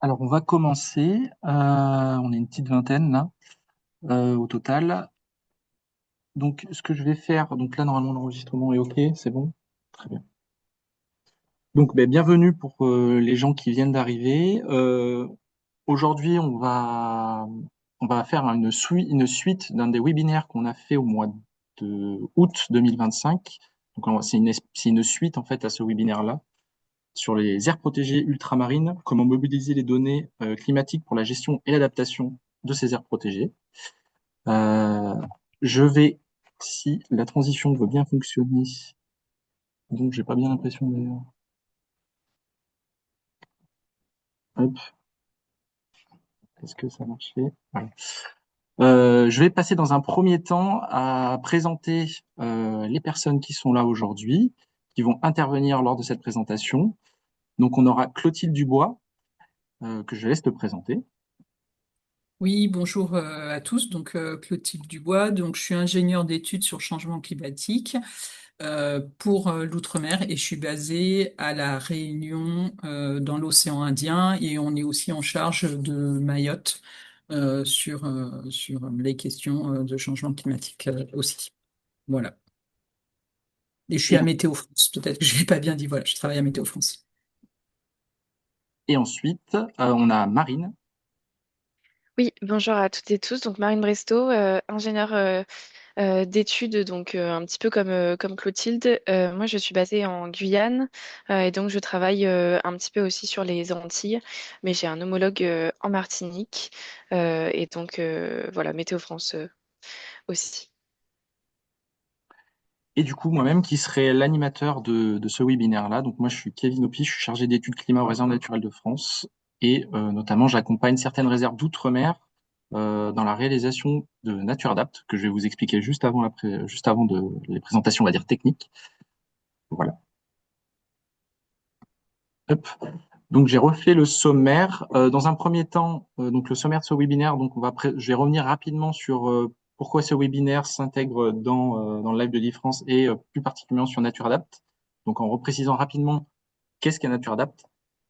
Alors, on va commencer. On est une petite vingtaine là, au total. Donc, ce que je vais faire, donc là, normalement, l'enregistrement est OK, c'est bon? Très bien. Donc, bienvenue pour les gens qui viennent d'arriver. Aujourd'hui, on va faire une suite d'un des webinaires qu'on a fait au mois de août 2025. Donc, c'est une suite en fait à ce webinaire-là sur les aires protégées ultramarines, comment mobiliser les données climatiques pour la gestion et l'adaptation de ces aires protégées. Euh, je vais, si la transition veut bien fonctionner, donc j'ai pas bien l'impression d'ailleurs. Hop, est-ce que ça marchait? Voilà. Je vais passer dans un premier temps à présenter les personnes qui sont là aujourd'hui, qui vont intervenir lors de cette présentation. Donc on aura Clotilde Dubois, que je laisse te présenter. Oui, bonjour à tous. Donc Clotilde Dubois. Donc je suis ingénieure d'études sur le changement climatique pour l'outre-mer et je suis basée à La Réunion dans l'océan Indien et on est aussi en charge de Mayotte sur les questions de changement climatique aussi. Voilà. Et je suis Et, à Météo France. Peut-être que je l'ai pas bien dit. Voilà, je travaille à Météo France. et ensuite, on a Marine. Oui, bonjour à toutes et tous. Donc Marine Bresto, ingénieure d'études, donc un petit peu comme Clotilde. Moi, je suis basée en Guyane et donc je travaille un petit peu aussi sur les Antilles, mais j'ai un homologue en Martinique et donc voilà, Météo France aussi. Et du coup, moi-même, qui serai l'animateur de ce webinaire-là. Donc, moi, je suis Kevin Opie, je suis chargé d'études climat aux réserves naturelles de France. Et notamment, j'accompagne certaines réserves d'outre-mer dans la réalisation de NatureAdapt, que je vais vous expliquer juste avant les présentations, on va dire, techniques. Voilà. Hop. Donc, j'ai refait le sommaire. Dans un premier temps, donc le sommaire de ce webinaire, donc je vais revenir rapidement sur pourquoi ce webinaire s'intègre dans le live de l'IFrance et plus particulièrement sur NatureAdapt. Donc, en reprécisant rapidement qu'est-ce qu'un NatureAdapt.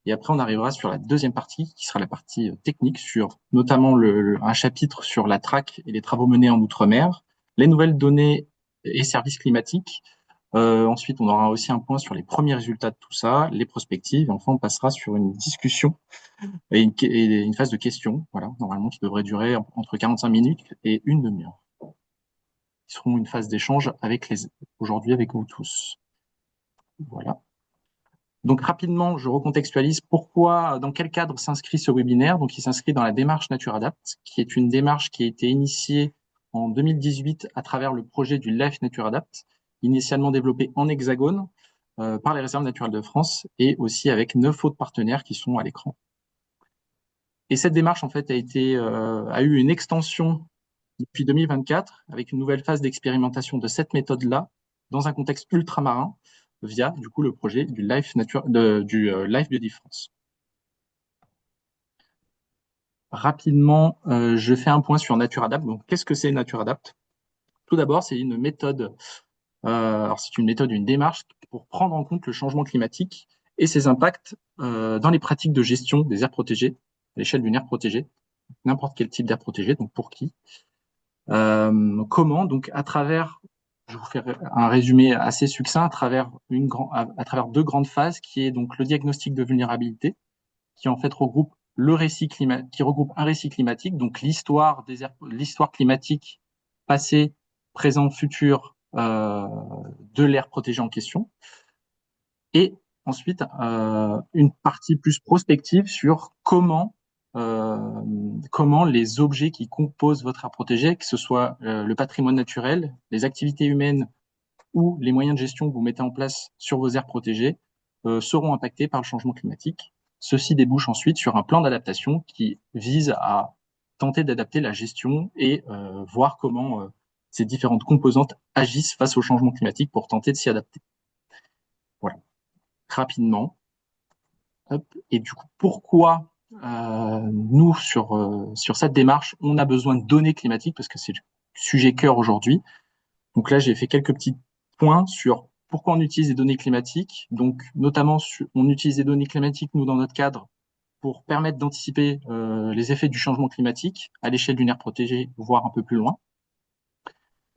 Et après, on arrivera sur la deuxième partie, qui sera la partie technique, sur notamment un chapitre sur la traque et les travaux menés en Outre-mer, les nouvelles données et services climatiques. Ensuite, on aura aussi un point sur les premiers résultats de tout ça, les prospectives. Et enfin, on passera sur une discussion et une phase de questions, voilà, normalement qui devrait durer entre 45 minutes et une demi-heure. Qui seront une phase d'échange aujourd'hui avec vous tous. Voilà. Donc rapidement, je recontextualise pourquoi, dans quel cadre s'inscrit ce webinaire. Donc il s'inscrit dans la démarche NatureAdapt, qui est une démarche qui a été initiée en 2018 à travers le projet du Life NatureAdapt, initialement développé en Hexagone par les réserves naturelles de France et aussi avec 9 autres partenaires qui sont à l'écran. Et cette démarche en fait a eu une extension depuis 2024 avec une nouvelle phase d'expérimentation de cette méthode-là dans un contexte ultramarin via du coup le projet du Life Biodifrance. Rapidement, je fais un point sur NatureAdapt. Donc, qu'est-ce que c'est NatureAdapt? Tout d'abord, c'est une méthode. Alors, c'est une méthode, une démarche pour prendre en compte le changement climatique et ses impacts dans les pratiques de gestion des aires protégées, à l'échelle d'une aire protégée, n'importe quel type d'aire protégée. Donc, pour qui? Comment? Donc, je vous fais un résumé assez succinct à travers deux grandes phases, qui est donc le diagnostic de vulnérabilité, qui en fait qui regroupe un récit climatique, donc l'histoire climatique passée, présent, futur de l'aire protégée en question, et ensuite une partie plus prospective sur comment les objets qui composent votre aire protégée, que ce soit le patrimoine naturel, les activités humaines ou les moyens de gestion que vous mettez en place sur vos aires protégées, seront impactés par le changement climatique. Ceci débouche ensuite sur un plan d'adaptation qui vise à tenter d'adapter la gestion et voir comment ces différentes composantes agissent face au changement climatique pour tenter de s'y adapter. Voilà, rapidement. Hop. Et du coup, pourquoi nous, sur cette démarche, on a besoin de données climatiques, parce que c'est le sujet cœur aujourd'hui. Donc là, j'ai fait quelques petits points sur pourquoi on utilise des données climatiques. Donc, notamment, on utilise des données climatiques, nous, dans notre cadre, pour permettre d'anticiper les effets du changement climatique à l'échelle d'une aire protégée, voire un peu plus loin,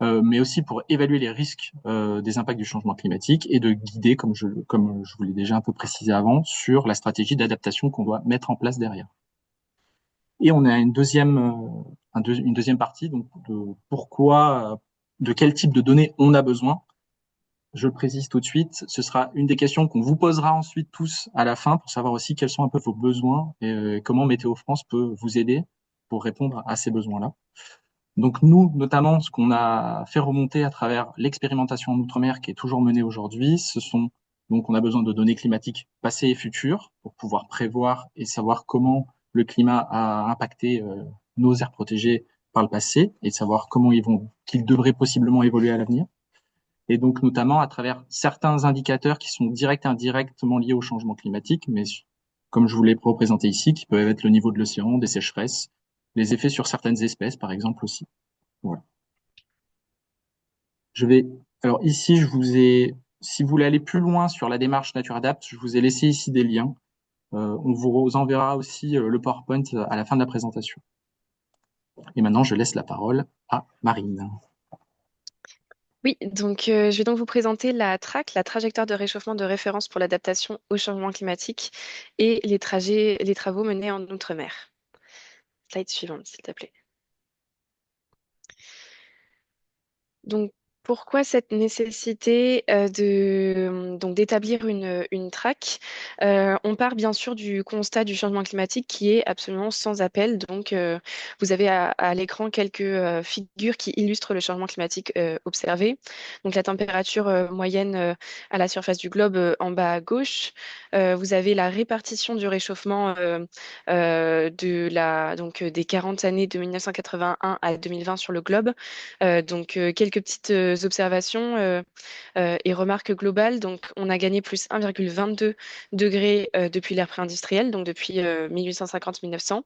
mais aussi pour évaluer les risques des impacts du changement climatique et de guider, comme je vous l'ai déjà un peu précisé avant, sur la stratégie d'adaptation qu'on doit mettre en place derrière. Et on a une deuxième partie, donc de quel type de données on a besoin. Je le précise tout de suite, ce sera une des questions qu'on vous posera ensuite tous à la fin pour savoir aussi quels sont un peu vos besoins et comment Météo France peut vous aider pour répondre à ces besoins-là. Donc nous, notamment, ce qu'on a fait remonter à travers l'expérimentation en Outre-mer qui est toujours menée aujourd'hui, donc on a besoin de données climatiques passées et futures pour pouvoir prévoir et savoir comment le climat a impacté nos aires protégées par le passé et savoir qu'ils devraient possiblement évoluer à l'avenir. Et donc notamment à travers certains indicateurs qui sont directs et indirectement liés au changement climatique, mais comme je vous l'ai représenté ici, qui peuvent être le niveau de l'océan, des sécheresses, les effets sur certaines espèces, par exemple aussi. Voilà. Alors ici, si vous voulez aller plus loin sur la démarche NatureAdapt, je vous ai laissé ici des liens. On vous enverra aussi le PowerPoint à la fin de la présentation. Et maintenant, je laisse la parole à Marine. Oui, donc je vais donc vous présenter la TRAC, la trajectoire de réchauffement de référence pour l'adaptation au changement climatique et les travaux menés en Outre-mer. Slide suivante, s'il te plaît. Donc, pourquoi cette nécessité donc d'établir une TRAC? On part bien sûr du constat du changement climatique qui est absolument sans appel. Donc, vous avez à l'écran quelques figures qui illustrent le changement climatique observé. Donc, la température moyenne à la surface du globe en bas à gauche. Vous avez la répartition du réchauffement des 40 années de 1981 à 2020 sur le globe. Quelques petites observations et remarques globales. Donc, on a gagné plus 1,22 degrés depuis l'ère pré-industrielle, donc depuis 1850-1900,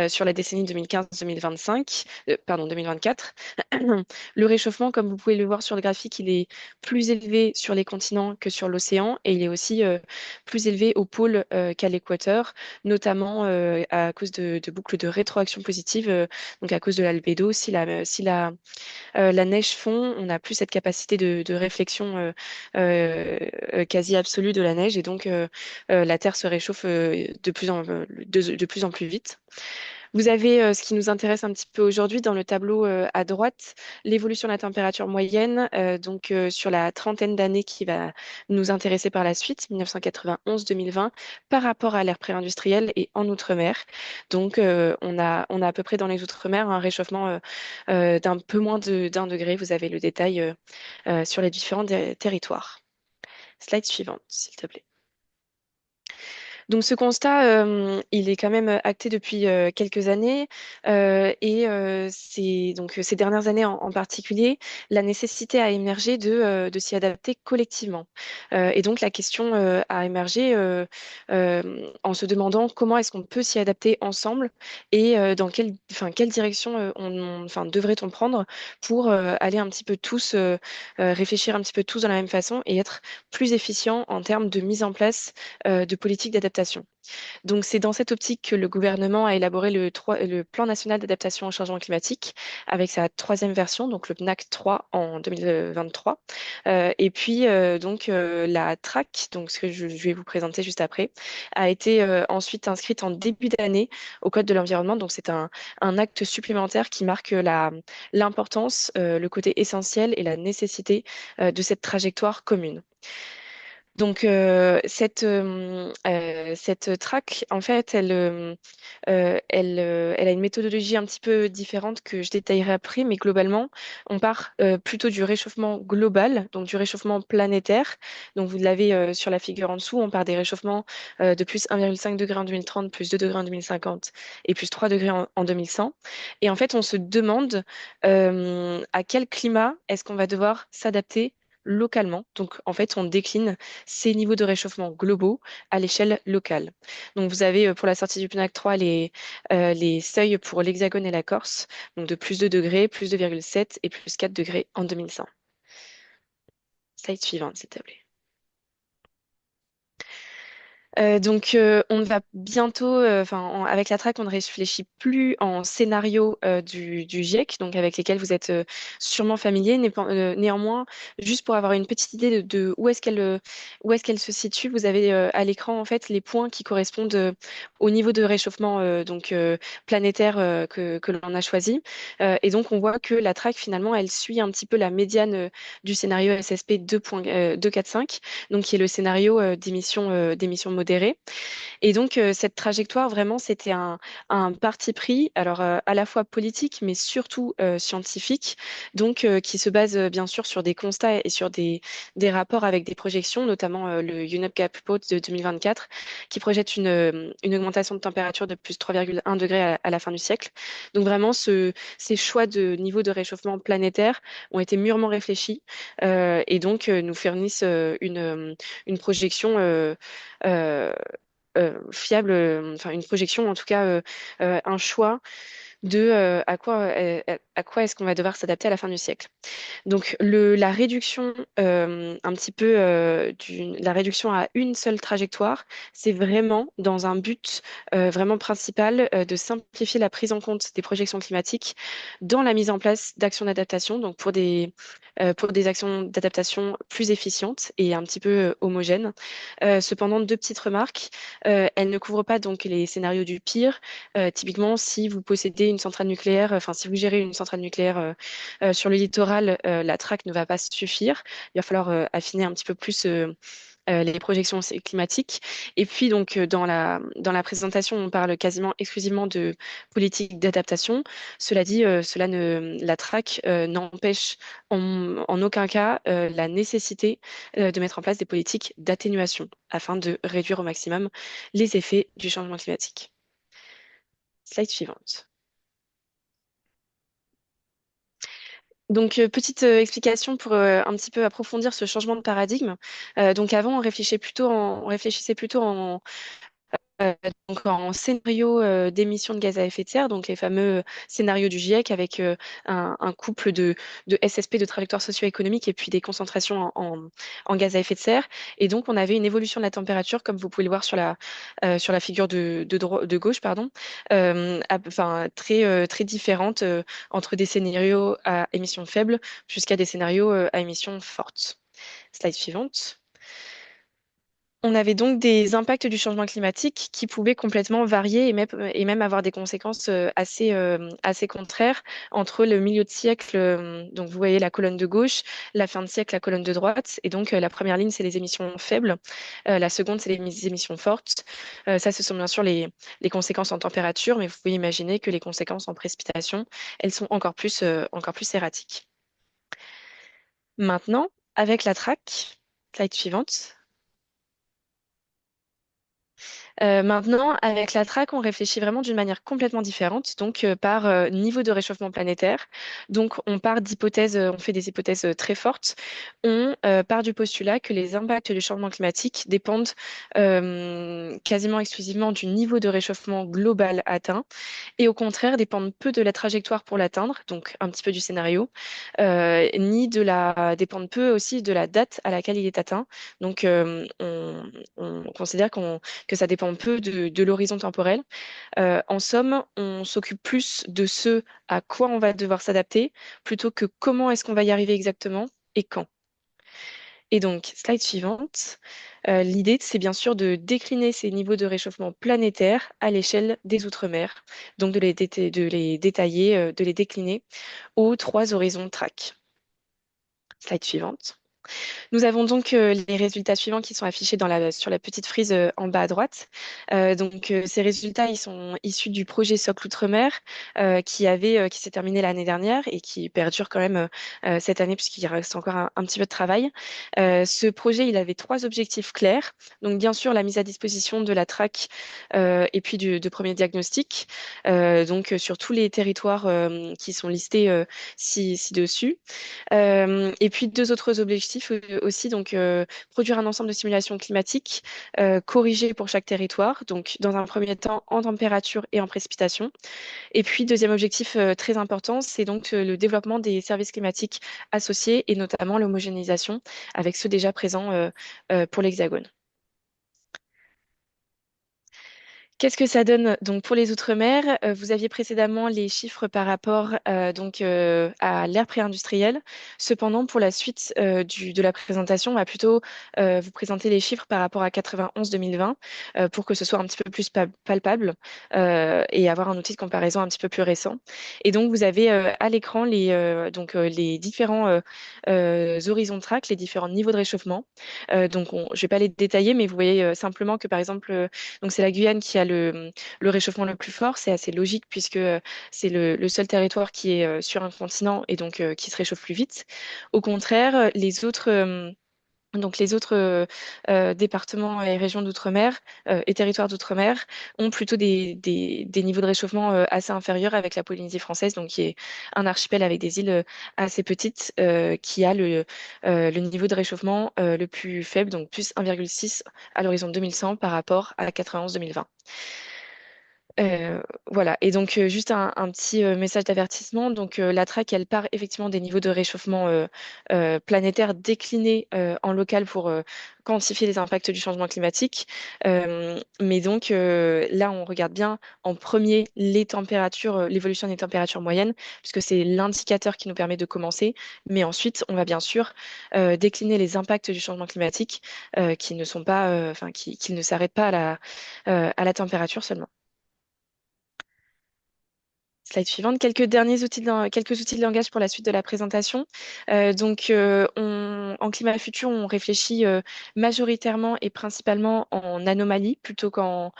sur la décennie 2015-2025, pardon, 2024. Le réchauffement, comme vous pouvez le voir sur le graphique, il est plus élevé sur les continents que sur l'océan et il est aussi plus élevé au pôle qu'à l'équateur, notamment à cause de boucles de rétroaction positive, donc à cause de l'albédo. Si la neige fond, on n'a plus cette capacité de réflexion quasi absolue de la neige et donc la Terre se réchauffe de plus en plus vite. Vous avez ce qui nous intéresse un petit peu aujourd'hui dans le tableau à droite, l'évolution de la température moyenne, sur la trentaine d'années qui va nous intéresser par la suite, 1991-2020, par rapport à l'ère pré-industrielle et en Outre-mer. Donc, on a à peu près dans les Outre-mer un réchauffement d'un peu moins d'un degré. Vous avez le détail sur les différents territoires. Slide suivante, s'il te plaît. Donc ce constat, il est quand même acté depuis quelques années c'est donc ces dernières années en particulier, la nécessité a émergé de s'y adapter collectivement. Et donc la question a émergé en se demandant comment est-ce qu'on peut s'y adapter ensemble et dans quelle direction devrait-on prendre pour aller un petit peu tous réfléchir un petit peu tous de la même façon et être plus efficient en termes de mise en place de politiques d'adaptation. Donc, c'est dans cette optique que le gouvernement a élaboré le Plan national d'adaptation au changement climatique avec sa troisième version, donc le PNAC 3 en 2023. La TRAC, donc ce que je vais vous présenter juste après, a été ensuite inscrite en début d'année au Code de l'environnement. Donc, c'est un acte supplémentaire qui marque l'importance, le côté essentiel et la nécessité de cette trajectoire commune. Donc, cette track, en fait, elle a une méthodologie un petit peu différente que je détaillerai après, mais globalement, on part plutôt du réchauffement global, donc du réchauffement planétaire. Donc, vous l'avez sur la figure en dessous, on part des réchauffements de plus 1,5 degré en 2030, plus 2 degrés en 2050 et plus 3 degrés en 2100. Et en fait, on se demande à quel climat est-ce qu'on va devoir s'adapter localement. Donc, en fait, on décline ces niveaux de réchauffement globaux à l'échelle locale. Donc, vous avez pour la sortie du PNAC 3 les seuils pour l'Hexagone et la Corse, donc de plus 2 degrés, plus 2,7 et plus 4 degrés en 2100. Slide suivante, s'il te plaît. On va bientôt, avec la track, on ne réfléchit plus en scénario du GIEC, donc avec lesquels vous êtes sûrement familier. Néanmoins, juste pour avoir une petite idée de où est-ce qu'elle se situe, vous avez à l'écran en fait les points qui correspondent au niveau de réchauffement planétaire que l'on a choisi. Et donc, on voit que la track, finalement, elle suit un petit peu la médiane du scénario SSP 2.245, donc qui est le scénario d'émissions modérées. Et donc, cette trajectoire, vraiment, c'était un parti pris, alors à la fois politique, mais surtout scientifique, donc qui se base bien sûr sur des constats et sur des rapports avec des projections, notamment le UNEP Gap Report de 2024, qui projette une augmentation de température de plus 3,1 degrés à la fin du siècle. Donc, vraiment, ces choix de niveau de réchauffement planétaire ont été mûrement réfléchis et donc nous fournissent une projection euh, fiable, enfin une projection, en tout cas un choix de à quoi est-ce qu'on va devoir s'adapter à la fin du siècle. Donc la réduction un petit peu la réduction à une seule trajectoire, c'est vraiment dans un but vraiment principal de simplifier la prise en compte des projections climatiques dans la mise en place d'actions d'adaptation, donc pour des actions d'adaptation plus efficientes et un petit peu homogènes. Cependant, deux petites remarques. Elle ne couvre pas donc les scénarios du pire. Typiquement, si vous possédez une centrale nucléaire, enfin si vous gérez une centrale nucléaire sur le littoral, la traque ne va pas suffire. Il va falloir affiner un petit peu plus les projections climatiques. Et puis, donc, dans la présentation, on parle quasiment exclusivement de politique d'adaptation. Cela dit, la traque n'empêche en aucun cas la nécessité de mettre en place des politiques d'atténuation afin de réduire au maximum les effets du changement climatique. Slide suivante. Donc, petite explication pour un petit peu approfondir ce changement de paradigme. Donc, avant, on réfléchissait plutôt euh, en scénario d'émissions de gaz à effet de serre, donc les fameux scénarios du GIEC avec un couple de SSP, de trajectoire socio-économique, et puis des concentrations en gaz à effet de serre. Et donc, on avait une évolution de la température, comme vous pouvez le voir sur la figure de gauche, pardon, très différente entre des scénarios à émissions faibles jusqu'à des scénarios à émissions fortes. Slide suivante. On avait donc des impacts du changement climatique qui pouvaient complètement varier et même avoir des conséquences assez contraires entre le milieu de siècle, donc vous voyez la colonne de gauche, la fin de siècle, la colonne de droite, et donc la première ligne, c'est les émissions faibles, la seconde, c'est les émissions fortes. Ça, ce sont bien sûr les conséquences en température, mais vous pouvez imaginer que les conséquences en précipitation, elles sont encore plus erratiques. Maintenant, avec la traque, slide suivante. Maintenant, avec la track, on réfléchit vraiment d'une manière complètement différente, donc par niveau de réchauffement planétaire. Donc, on part d'hypothèses, on fait des hypothèses très fortes. On part du postulat que les impacts du changement climatique dépendent quasiment exclusivement du niveau de réchauffement global atteint et au contraire dépendent peu de la trajectoire pour l'atteindre, donc un petit peu du scénario, dépendent peu aussi de la date à laquelle il est atteint. Donc, on considère que ça dépend peu de l'horizon temporel. En somme, on s'occupe plus de ce à quoi on va devoir s'adapter plutôt que comment est-ce qu'on va y arriver exactement et quand. Et donc, slide suivante. L'idée, c'est bien sûr de décliner ces niveaux de réchauffement planétaire à l'échelle des Outre-mer, donc de les détailler, de les décliner aux trois horizons TRAC. Slide suivante. Nous avons donc les résultats suivants qui sont affichés sur la petite frise en bas à droite. Ces résultats, ils sont issus du projet Socle Outre-mer qui s'est terminé l'année dernière et qui perdure quand même cette année puisqu'il reste encore un petit peu de travail. Ce projet, il avait trois objectifs clairs. Donc, bien sûr, la mise à disposition de la traque et puis de premiers diagnostics, sur tous les territoires qui sont listés ci-dessus. Et puis deux autres objectifs aussi, produire un ensemble de simulations climatiques corrigées pour chaque territoire, donc dans un premier temps en température et en précipitation. Et puis deuxième objectif très important, c'est donc le développement des services climatiques associés et notamment l'homogénéisation avec ceux déjà présents pour l'Hexagone. Qu'est-ce que ça donne donc pour les Outre-mer? Vous aviez précédemment les chiffres par rapport à l'ère pré-industrielle. Cependant, pour la suite de la présentation, on va plutôt vous présenter les chiffres par rapport à 91-2020 pour que ce soit un petit peu plus palpable et avoir un outil de comparaison un petit peu plus récent. Et donc, vous avez à l'écran les différents horizons de track, les différents niveaux de réchauffement. Je ne vais pas les détailler, mais vous voyez simplement que par exemple, donc c'est la Guyane qui a le réchauffement le plus fort. C'est assez logique puisque c'est le seul territoire qui est sur un continent et donc qui se réchauffe plus vite. Au contraire, les autres départements et régions d'outre-mer et territoires d'outre-mer ont plutôt des niveaux de réchauffement assez inférieurs avec la Polynésie française, donc qui est un archipel avec des îles assez petites qui a le niveau de réchauffement le plus faible, donc plus 1,6 à l'horizon 2100 par rapport à 91-2020. Voilà, et donc juste un petit message d'avertissement. Donc la traque, elle part effectivement des niveaux de réchauffement planétaire déclinés en local pour quantifier les impacts du changement climatique. Mais donc là, on regarde bien en premier les températures, l'évolution des températures moyennes, puisque c'est l'indicateur qui nous permet de commencer. Mais ensuite, on va bien sûr décliner les impacts du changement climatique qui ne sont pas, enfin, qui ne s'arrêtent pas à la température seulement. Slide suivante. Quelques outils de langage pour la suite de la présentation. En climat futur, on réfléchit majoritairement et principalement en anomalies plutôt qu'en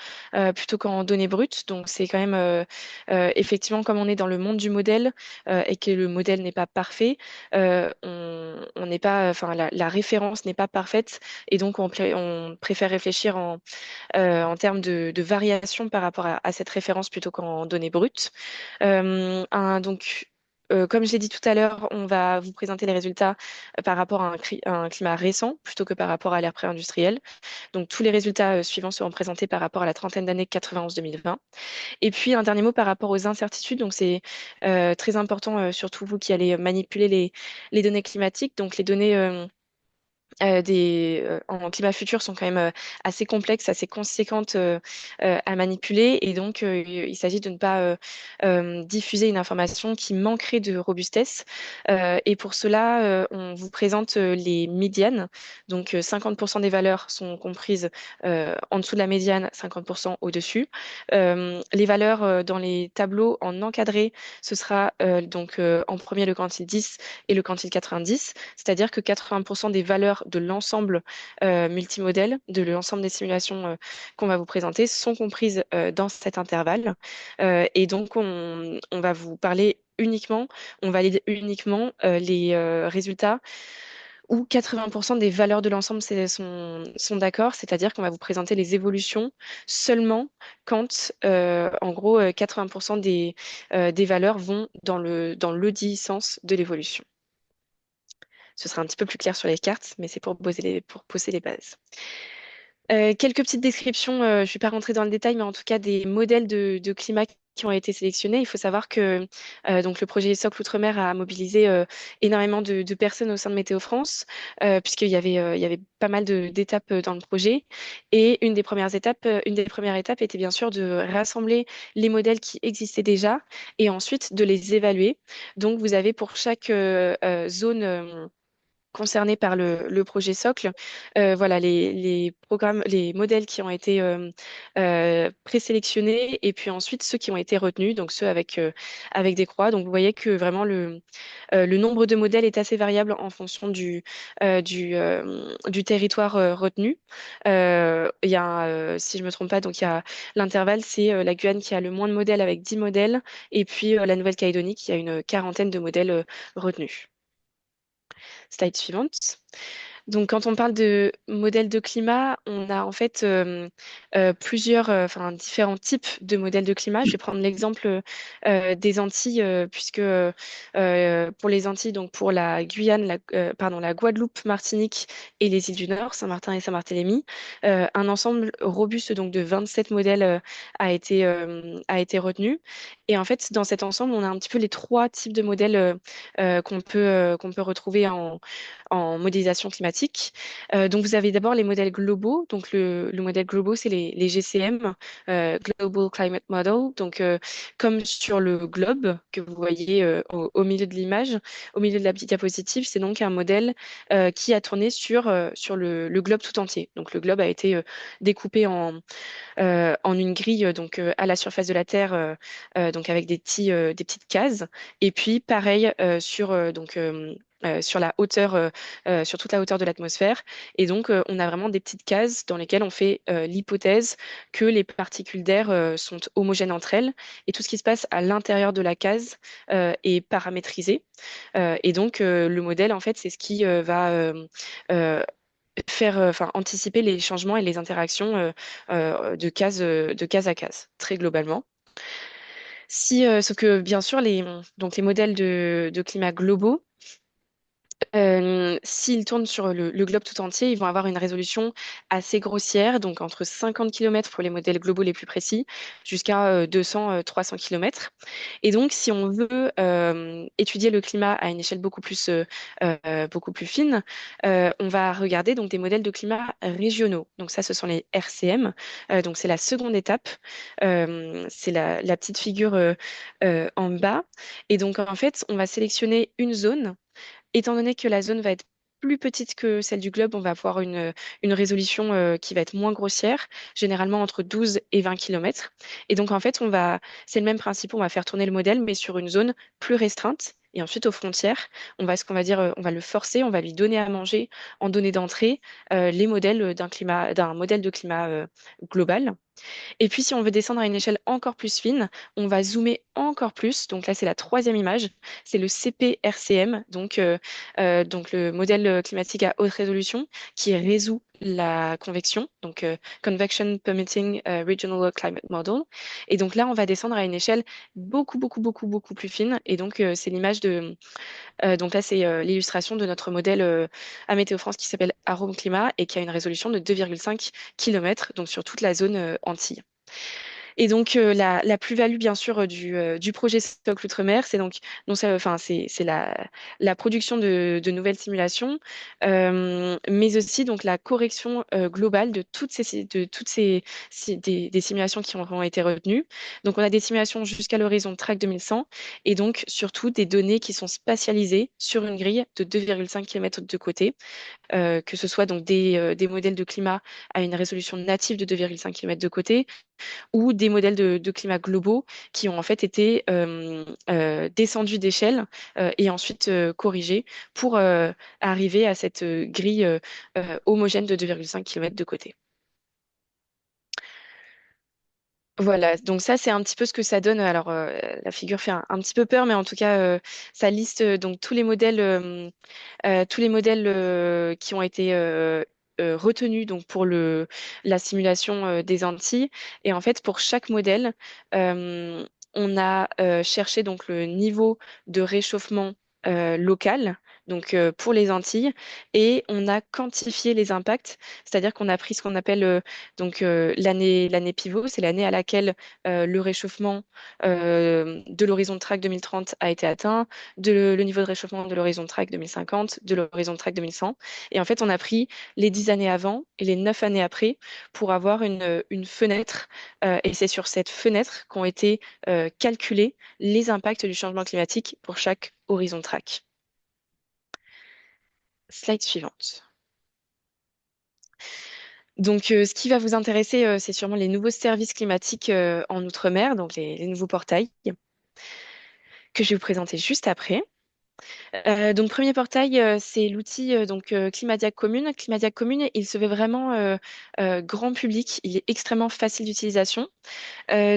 données brutes. Donc, c'est quand même effectivement comme on est dans le monde du modèle et que le modèle n'est pas parfait, on n'est pas, enfin, la référence n'est pas parfaite et donc on préfère réfléchir en termes de variation par rapport à cette référence plutôt qu'en données brutes. Comme je l'ai dit tout à l'heure, on va vous présenter les résultats par rapport à un climat récent plutôt que par rapport à l'ère pré-industrielle. Donc, tous les résultats suivants seront présentés par rapport à la trentaine d'années 91-2020. Et puis, un dernier mot par rapport aux incertitudes. Donc, c'est très important, surtout vous qui allez manipuler les données climatiques. Donc, les données en climat futur sont quand même assez complexes, assez conséquentes à manipuler. Et donc, il s'agit de ne pas diffuser une information qui manquerait de robustesse. Et pour cela, on vous présente les médianes. Donc, 50% des valeurs sont comprises en dessous de la médiane, 50% au-dessus. Les valeurs dans les tableaux en encadré, ce sera en premier le quantile 10 et le quantile 90, c'est-à-dire que 80% des valeurs de l'ensemble multimodèle, de l'ensemble des simulations qu'on va vous présenter, sont comprises dans cet intervalle. Et donc, on va vous parler uniquement, on valide uniquement les résultats où 80% des valeurs de l'ensemble sont d'accord, c'est-à-dire qu'on va vous présenter les évolutions seulement quand, en gros, 80% des valeurs vont dans le dit sens de l'évolution. Ce sera un petit peu plus clair sur les cartes, mais c'est pour poser les bases. Quelques petites descriptions, je ne vais pas rentrer dans le détail, mais en tout cas des modèles de climat qui ont été sélectionnés. Il faut savoir que donc le projet Socle Outre-mer a mobilisé énormément de personnes au sein de Météo France, puisqu'il y avait pas mal d'étapes dans le projet. Et une des premières étapes était bien sûr de rassembler les modèles qui existaient déjà et ensuite de les évaluer. Donc vous avez pour chaque zone concernés par le projet Socle. Voilà les programmes, les modèles qui ont été présélectionnés et puis ensuite ceux qui ont été retenus, donc ceux avec des croix. Donc vous voyez que vraiment le nombre de modèles est assez variable en fonction du territoire retenu. Si je me trompe pas, donc il y a l'intervalle, c'est la Guyane qui a le moins de modèles avec 10 modèles et puis la Nouvelle-Calédonie qui a une quarantaine de modèles retenus. Slide suivante. Donc, quand on parle de modèles de climat, on a en fait différents types de modèles de climat. Je vais prendre l'exemple des Antilles, puisque pour les Antilles, donc pour la Guyane, la Guadeloupe, Martinique et les îles du Nord, Saint-Martin et Saint-Barthélemy, un ensemble robuste donc de 27 modèles a été retenu. Et en fait, dans cet ensemble, on a un petit peu les trois types de modèles qu'on peut retrouver en modélisation climatique. climatique. Donc, vous avez d'abord les modèles globaux. Donc, le modèle globaux, c'est les GCM, Global Climate Model. Donc, comme sur le globe que vous voyez au milieu de l'image, au milieu de la petite diapositive, c'est donc un modèle qui a tourné sur le globe tout entier. Donc, le globe a été découpé en une grille à la surface de la Terre, donc avec des petites cases. Et puis pareil sur la hauteur, sur toute la hauteur de l'atmosphère. Et donc on a vraiment des petites cases dans lesquelles on fait l'hypothèse que les particules d'air sont homogènes entre elles et tout ce qui se passe à l'intérieur de la case est paramétrisé. Et donc le modèle en fait c'est ce qui va euh, enfin, anticiper les changements et les interactions de case à case, très globalement. Sauf que bien sûr, les modèles de climat globaux, s'ils tournent sur le globe tout entier, ils vont avoir une résolution assez grossière, donc entre 50 km pour les modèles globaux les plus précis, jusqu'à 200-300 km. Et donc, si on veut étudier le climat à une échelle beaucoup plus fine, on va regarder donc des modèles de climat régionaux. Donc ça, ce sont les RCM. Donc c'est la seconde étape. C'est la petite figure en bas. Et donc en fait, on va sélectionner une zone. Étant donné que la zone va être plus petite que celle du globe, on va avoir une résolution qui va être moins grossière, généralement entre 12 et 20 km. Et donc, en fait, c'est le même principe, on va faire tourner le modèle, mais sur une zone plus restreinte. Et ensuite, aux frontières, ce qu'on va dire, on va le forcer, on va lui donner à manger en données d'entrée les modèles d'un modèle de climat global. Et puis, si on veut descendre à une échelle encore plus fine, on va zoomer encore plus. Donc là, c'est la troisième image. C'est le CPRCM, donc le modèle climatique à haute résolution qui résout la convection, donc Convection Permitting Regional Climate Model. Et donc là, on va descendre à une échelle beaucoup, beaucoup, beaucoup, beaucoup plus fine. Et donc, c'est l'image donc là, c'est l'illustration de notre modèle à Météo France qui s'appelle Arome Climat et qui a une résolution de 2,5 km, donc sur toute la zone Antilles. Et donc, la plus-value, bien sûr, du projet Stock L'Outre-mer, c'est donc, non, enfin, c'est la production de nouvelles simulations, mais aussi donc, la correction globale des simulations qui auront été retenues. Donc, on a des simulations jusqu'à l'horizon TRAC 2100 et donc, surtout, des données qui sont spatialisées sur une grille de 2,5 km de côté, que ce soit donc des modèles de climat à une résolution native de 2,5 km de côté, ou des modèles de climat globaux qui ont en fait été descendus d'échelle et ensuite corrigés pour arriver à cette grille homogène de 2,5 km de côté. Voilà, donc ça c'est un petit peu ce que ça donne. Alors la figure fait un petit peu peur, mais en tout cas ça liste donc tous les modèles qui ont été retenus donc pour la simulation des Antilles. Et en fait, pour chaque modèle, on a cherché donc le niveau de réchauffement local. Donc pour les Antilles et on a quantifié les impacts, c'est-à-dire qu'on a pris ce qu'on appelle l'année pivot, c'est l'année à laquelle le réchauffement de l'horizon de TRAC 2030 a été atteint, le niveau de réchauffement de l'horizon TRAC 2050, de l'horizon TRAC 2100. Et en fait, on a pris les 10 années avant et les 9 années après pour avoir une fenêtre. Et c'est sur cette fenêtre qu'ont été calculés les impacts du changement climatique pour chaque horizon TRAC. Slide suivante. Donc, ce qui va vous intéresser, c'est sûrement les nouveaux services climatiques en Outre-mer, donc les nouveaux portails que je vais vous présenter juste après. Donc, premier portail, c'est l'outil Climadiac Commune. Climadiac Commune, il se veut vraiment grand public. Il est extrêmement facile d'utilisation. Ce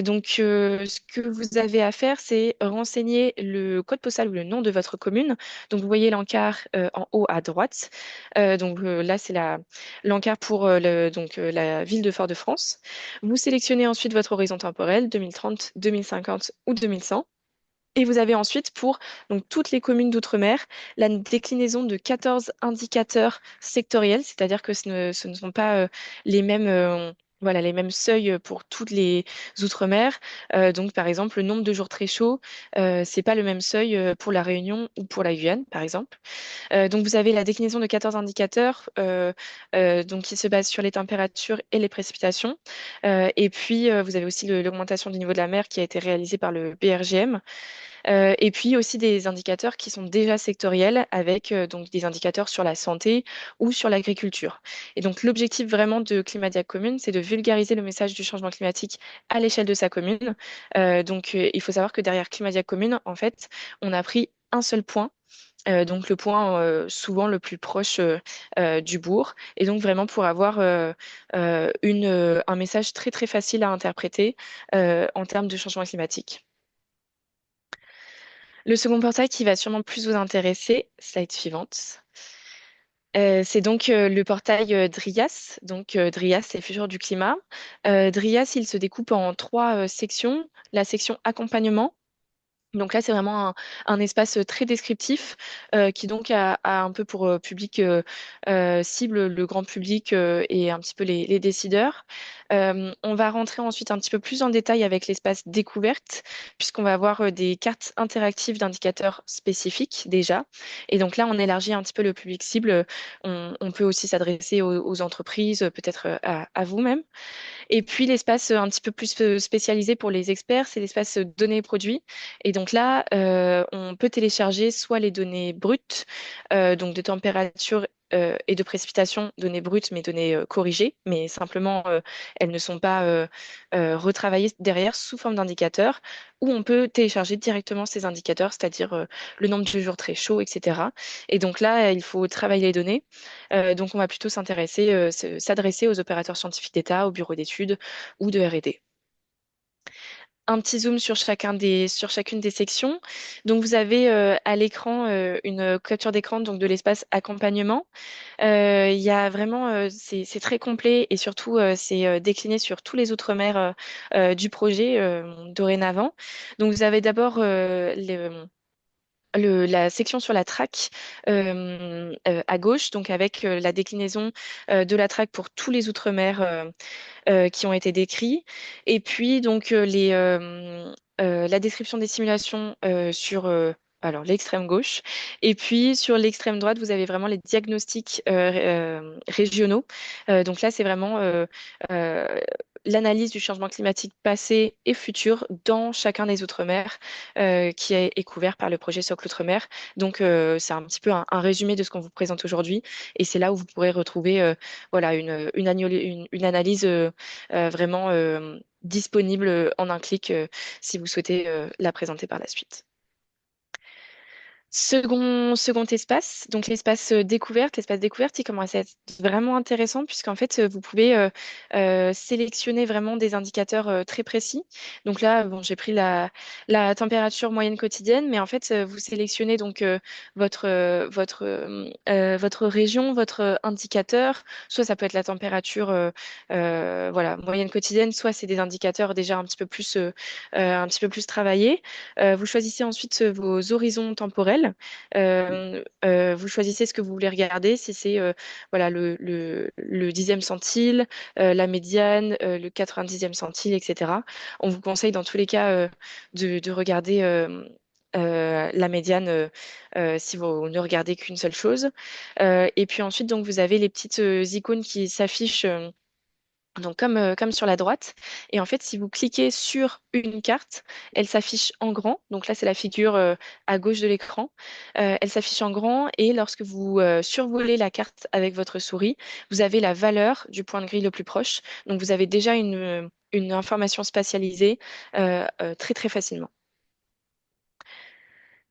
que vous avez à faire, c'est renseigner le code postal ou le nom de votre commune. Donc, vous voyez l'encart en haut à droite. Là, c'est l'encart pour la ville de Fort-de-France. Vous sélectionnez ensuite votre horizon temporel, 2030, 2050 ou 2100. Et vous avez ensuite pour donc, toutes les communes d'outre-mer la déclinaison de 14 indicateurs sectoriels, c'est-à-dire que ce ne sont pas les mêmes. voilà, les mêmes seuils pour toutes les outre-mer. Donc, par exemple, le nombre de jours très chauds, c'est pas le même seuil pour la Réunion ou pour la Guyane, par exemple. Donc, vous avez la déclinaison de 14 indicateurs donc, qui se basent sur les températures et les précipitations. Et puis, vous avez aussi l'augmentation du niveau de la mer qui a été réalisée par le BRGM. Et puis aussi des indicateurs qui sont déjà sectoriels avec donc des indicateurs sur la santé ou sur l'agriculture. Et donc l'objectif vraiment de Climadia Commune, c'est de vulgariser le message du changement climatique à l'échelle de sa commune. Il faut savoir que derrière Climadia Commune, en fait, on a pris un seul point. Donc le point souvent le plus proche du bourg, et donc vraiment pour avoir un message très très facile à interpréter en termes de changement climatique. Le second portail qui va sûrement plus vous intéresser, slide suivante. C'est donc le portail Drias. Donc Drias, c'est le futur du climat. Drias, il se découpe en trois sections. La section accompagnement. Donc là, c'est vraiment un espace très descriptif qui donc a un peu pour public cible le grand public et un petit peu les décideurs. On va rentrer ensuite un petit peu plus en détail avec l'espace découverte, puisqu'on va avoir des cartes interactives d'indicateurs spécifiques déjà. Et donc là, on élargit un petit peu le public cible. On peut aussi s'adresser aux entreprises, peut-être à vous-même. Et puis l'espace un petit peu plus spécialisé pour les experts, c'est l'espace données et produits. Et donc là, on peut télécharger soit les données brutes, donc de température et de précipitation, données brutes, mais données corrigées, mais simplement elles ne sont pas retravaillées derrière sous forme d'indicateurs, ou on peut télécharger directement ces indicateurs, c'est-à-dire le nombre de jours très chauds, etc. Et donc là, il faut travailler les données. Donc on va plutôt s'adresser aux opérateurs scientifiques d'État, aux bureaux d'études ou de R&D. Un petit zoom sur chacune des sections. Donc vous avez à l'écran une capture d'écran donc de l'espace accompagnement. Il y a vraiment, c'est très complet et surtout c'est décliné sur tous les outre-mer du projet dorénavant. Donc vous avez d'abord la section sur la track à gauche, donc avec la déclinaison de la track pour tous les outre-mer qui ont été décrits. Et puis, donc, la description des simulations sur alors, l'extrême gauche. Et puis, sur l'extrême droite, vous avez vraiment les diagnostics régionaux. Donc là, c'est vraiment l'analyse du changement climatique passé et futur dans chacun des outre-mer est couvert par le projet Socle Outre-mer. Donc, c'est un petit peu un résumé de ce qu'on vous présente aujourd'hui. Et c'est là où vous pourrez retrouver voilà, une analyse vraiment disponible en un clic si vous souhaitez la présenter par la suite. Second espace, donc l'espace découverte. L'espace découverte, il commence à être vraiment intéressant puisqu'en fait, vous pouvez sélectionner vraiment des indicateurs très précis. Donc là, bon, j'ai pris la température moyenne quotidienne, mais en fait, vous sélectionnez donc votre région, votre indicateur. Soit ça peut être la température voilà, moyenne quotidienne, soit c'est des indicateurs déjà un petit peu plus travaillés. Vous choisissez ensuite vos horizons temporels. Vous choisissez ce que vous voulez regarder, si c'est voilà, le dixième centile, la médiane, le 90e centile, etc. On vous conseille dans tous les cas de regarder la médiane si vous ne regardez qu'une seule chose. Et puis ensuite, donc, vous avez les petites icônes qui s'affichent. Donc comme sur la droite. Et en fait, si vous cliquez sur une carte, elle s'affiche en grand. Donc là, c'est la figure à gauche de l'écran. Elle s'affiche en grand et lorsque vous survolez la carte avec votre souris, vous avez la valeur du point de grille le plus proche. Donc vous avez déjà une information spatialisée très très facilement.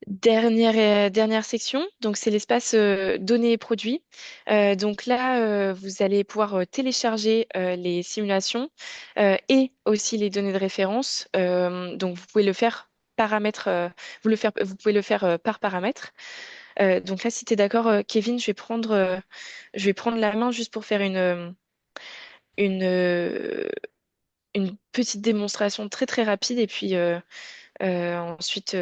Dernière section, donc c'est l'espace données et produits. Donc là, vous allez pouvoir télécharger les simulations et aussi les données de référence. Donc vous pouvez le faire vous pouvez le faire par paramètre. Donc là, si tu es d'accord, Kevin, je vais prendre la main juste pour faire une, euh, une petite démonstration très très rapide et puis ensuite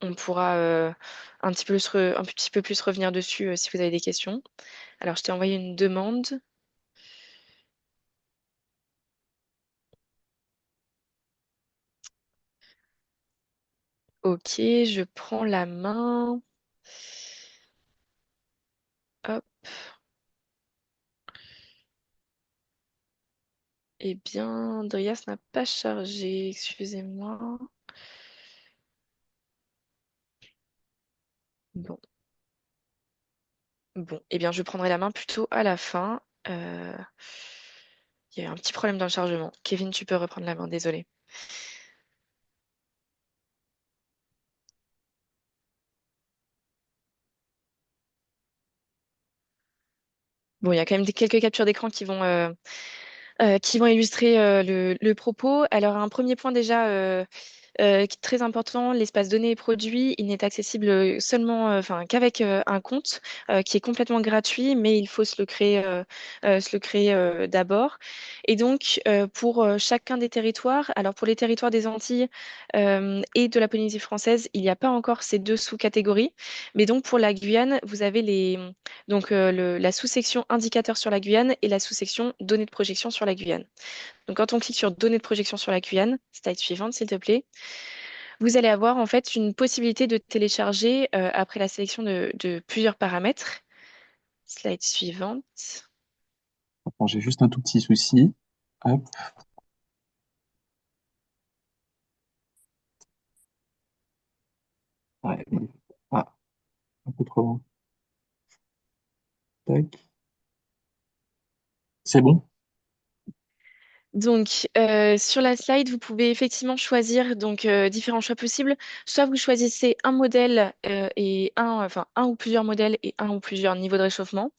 on pourra un petit peu plus revenir dessus si vous avez des questions. Alors, je t'ai envoyé une demande. Ok, je prends la main. Hop. Eh bien, Andreas n'a pas chargé, excusez-moi. Bon, bon, eh bien, je prendrai la main plutôt à la fin. Euh, Il y a eu un petit problème dans le chargement. Kevin, tu peux reprendre la main, désolé. Bon, il y a quand même quelques captures d'écran qui vont illustrer le propos. Alors, un premier point déjà qui est très important, l'espace données et produits, il n'est accessible seulement, enfin, qu'avec un compte qui est complètement gratuit, mais il faut se le créer d'abord. Et donc, pour chacun des territoires, alors pour les territoires des Antilles et de la Polynésie française, il n'y a pas encore ces deux sous-catégories. Mais donc, pour la Guyane, vous avez la sous-section indicateurs sur la Guyane et la sous-section données de projection sur la Guyane. Donc, quand on clique sur données de projection sur la Guyane, slide suivante, s'il te plaît, vous allez avoir en fait une possibilité de télécharger après la sélection de plusieurs paramètres. Slide suivante. Bon, j'ai juste un tout petit souci. Hop, ouais. Ah, un peu trop loin. Tac. C'est bon? Donc, sur la slide, vous pouvez effectivement choisir donc différents choix possibles. Soit vous choisissez un modèle enfin un ou plusieurs modèles et un ou plusieurs niveaux de réchauffement.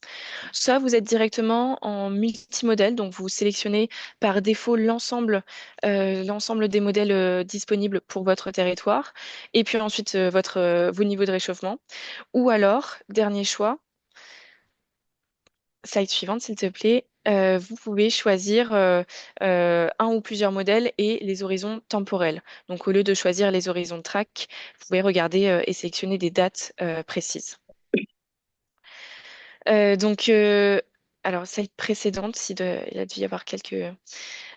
Soit vous êtes directement en multimodèle, donc vous sélectionnez par défaut l'ensemble des modèles disponibles pour votre territoire, et puis ensuite vos niveaux de réchauffement. Ou alors, dernier choix, slide suivante s'il te plaît, vous pouvez choisir un ou plusieurs modèles et les horizons temporels. Donc au lieu de choisir les horizons de track, vous pouvez regarder et sélectionner des dates précises. Donc, alors celle précédente, il a dû y avoir quelques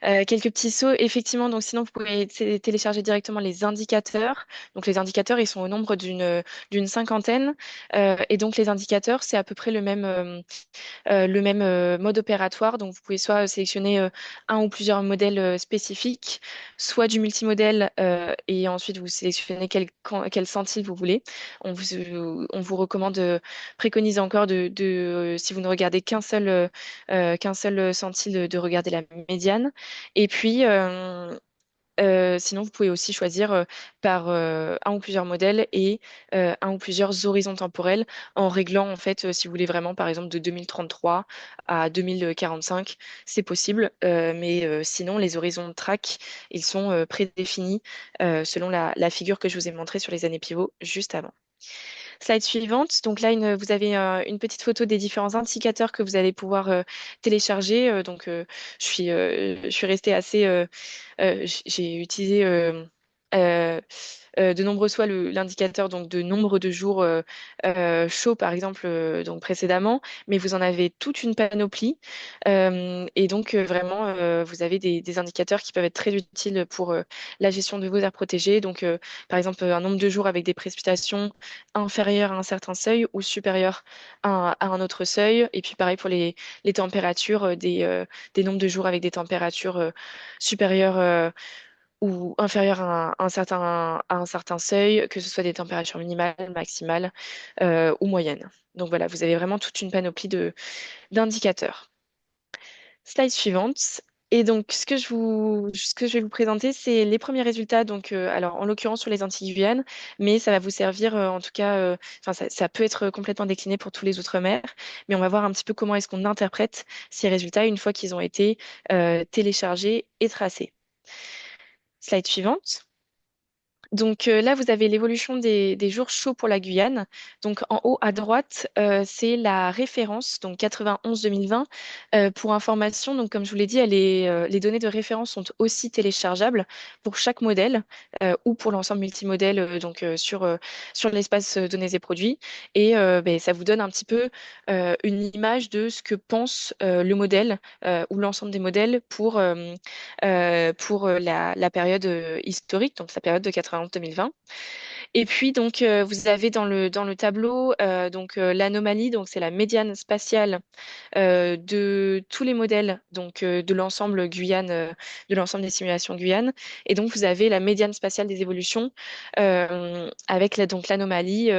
petits sauts. Effectivement, donc sinon, vous pouvez télécharger directement les indicateurs. Donc, les indicateurs, ils sont au nombre d'une cinquantaine. Et donc, les indicateurs, c'est à peu près le même mode opératoire. Donc, vous pouvez soit sélectionner un ou plusieurs modèles spécifiques, soit du multimodèle, et ensuite vous sélectionnez quel centile vous voulez. On vous recommande, préconise encore si vous ne regardez qu'un seul centile, de regarder la médiane. Et puis, sinon, vous pouvez aussi choisir par un ou plusieurs modèles et un ou plusieurs horizons temporels en réglant, en fait, si vous voulez vraiment, par exemple, de 2033 à 2045, c'est possible. Mais sinon, les horizons de track, ils sont prédéfinis selon la figure que je vous ai montrée sur les années pivots juste avant. Slide suivante. Donc là, vous avez une petite photo des différents indicateurs que vous allez pouvoir télécharger. Donc, je suis restée assez. J'ai utilisé euh, de nombreux fois l'indicateur donc de nombre de jours chauds, par exemple, donc précédemment, mais vous en avez toute une panoplie. Et donc, vraiment, vous avez des indicateurs qui peuvent être très utiles pour la gestion de vos aires protégées. Donc, par exemple, un nombre de jours avec des précipitations inférieur à un certain seuil ou supérieur à un autre seuil. Et puis pareil pour les températures, des nombres de jours avec des températures supérieures ou inférieures à un certain seuil, que ce soit des températures minimales, maximales ou moyennes. Donc voilà, vous avez vraiment toute une panoplie d'indicateurs. Slide suivante. Et donc, ce que je vais vous présenter, c'est les premiers résultats. Donc, alors, en l'occurrence sur les Antilles-Guyane, mais ça va vous servir, en tout cas, enfin, ça peut être complètement décliné pour tous les Outre-mer. Mais on va voir un petit peu comment est-ce qu'on interprète ces résultats une fois qu'ils ont été téléchargés et tracés. Slide suivante. Donc là, vous avez l'évolution des jours chauds pour la Guyane. Donc en haut à droite, c'est la référence, donc 91-2020. Pour information, donc comme je vous l'ai dit, les données de référence sont aussi téléchargeables pour chaque modèle ou pour l'ensemble multimodèle, donc sur l'espace données et produits. Et ben, ça vous donne un petit peu une image de ce que pense le modèle ou l'ensemble des modèles pour la période historique, donc la période de 91-2020. Et puis donc vous avez dans le tableau l'anomalie, donc c'est la médiane spatiale de tous les modèles, donc de l'ensemble Guyane, de l'ensemble des simulations Guyane. Et donc vous avez la médiane spatiale des évolutions avec donc l'anomalie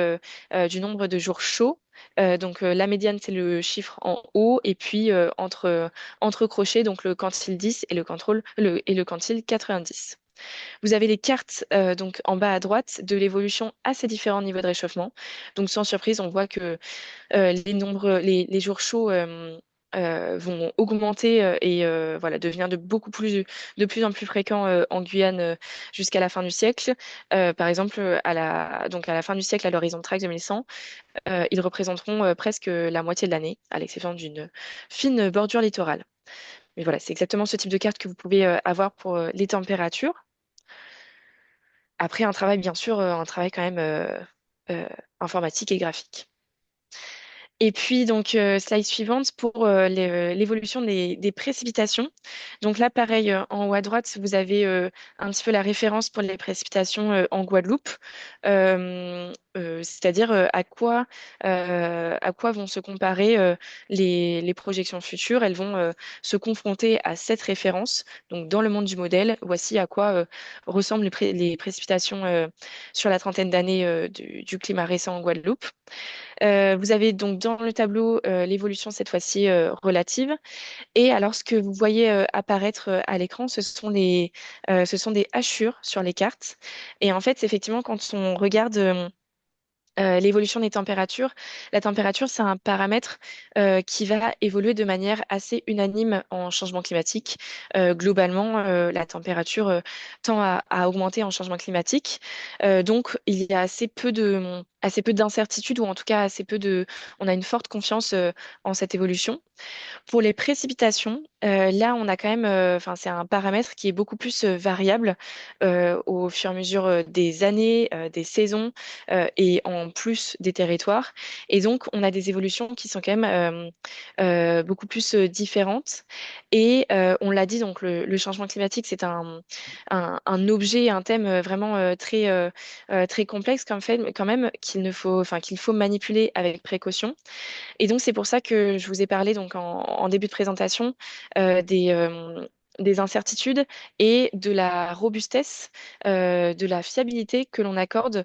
du nombre de jours chauds. La médiane, c'est le chiffre en haut, et puis entre crochets, donc le quantile 10 et le quantile 90. Vous avez les cartes donc en bas à droite de l'évolution à ces différents niveaux de réchauffement. Donc sans surprise, on voit que les jours chauds vont augmenter et voilà, devenir de plus en plus fréquents en Guyane jusqu'à la fin du siècle. Par exemple, à la fin du siècle, à l'horizon de Track 2100, ils représenteront presque la moitié de l'année, à l'exception d'une fine bordure littorale. Mais voilà, c'est exactement ce type de carte que vous pouvez avoir pour les températures. Après, un travail, bien sûr, un travail quand même euh, informatique et graphique. Et puis, donc, slide suivante pour l'évolution des précipitations. Donc là, pareil, en haut à droite, vous avez un petit peu la référence pour les précipitations en Guadeloupe. C'est-à-dire à quoi vont se comparer les projections futures. Elles vont se confronter à cette référence. Donc, dans le monde du modèle, voici à quoi ressemblent les précipitations sur la trentaine d'années du climat récent en Guadeloupe. Vous avez donc dans le tableau l'évolution cette fois-ci relative. Et alors ce que vous voyez apparaître à l'écran, ce sont des hachures sur les cartes. Et en fait, effectivement, quand on regarde l'évolution des températures. La température, c'est un paramètre qui va évoluer de manière assez unanime en changement climatique. Globalement, la température tend à augmenter en changement climatique. Donc, il y a assez peu d'incertitudes ou en tout cas on a une forte confiance en cette évolution. Pour les précipitations, là, on a quand même, enfin, c'est un paramètre qui est beaucoup plus variable au fur et à mesure des années, des saisons et en plus des territoires. Et donc, on a des évolutions qui sont quand même beaucoup plus différentes. Et on l'a dit, donc le changement climatique, c'est un objet, un thème vraiment très complexe quand même qu'il faut manipuler avec précaution. Et donc, c'est pour ça que je vous ai parlé donc en début de présentation des incertitudes et de la robustesse, de la fiabilité que l'on accorde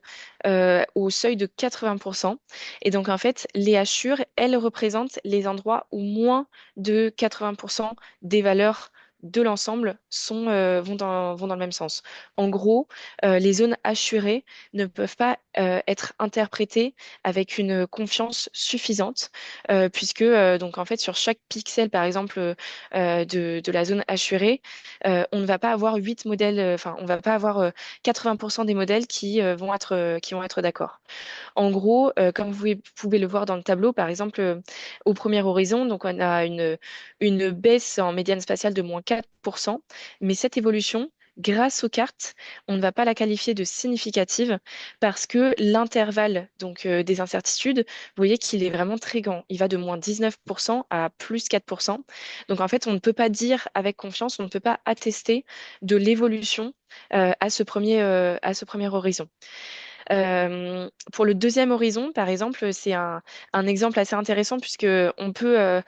au seuil de 80%. Et donc, en fait, les hachures, elles représentent les endroits où moins de 80% des valeurs de l'ensemble vont dans le même sens. En gros, les zones hachurées ne peuvent pas être interprétées avec une confiance suffisante puisque donc en fait sur chaque pixel par exemple de la zone hachurée, on ne va pas avoir 8 modèles, enfin on va pas avoir 80% des modèles qui vont être d'accord. En gros, comme pouvez le voir dans le tableau, par exemple au premier horizon, donc on a une baisse en médiane spatiale de moins 4%, mais cette évolution grâce aux cartes, on ne va pas la qualifier de significative parce que l'intervalle donc des incertitudes, vous voyez qu'il est vraiment très grand. Il va de moins 19% à plus 4%. Donc en fait, on ne peut pas dire avec confiance, on ne peut pas attester de l'évolution à ce premier horizon. Pour le deuxième horizon, par exemple, c'est un exemple assez intéressant puisque on peut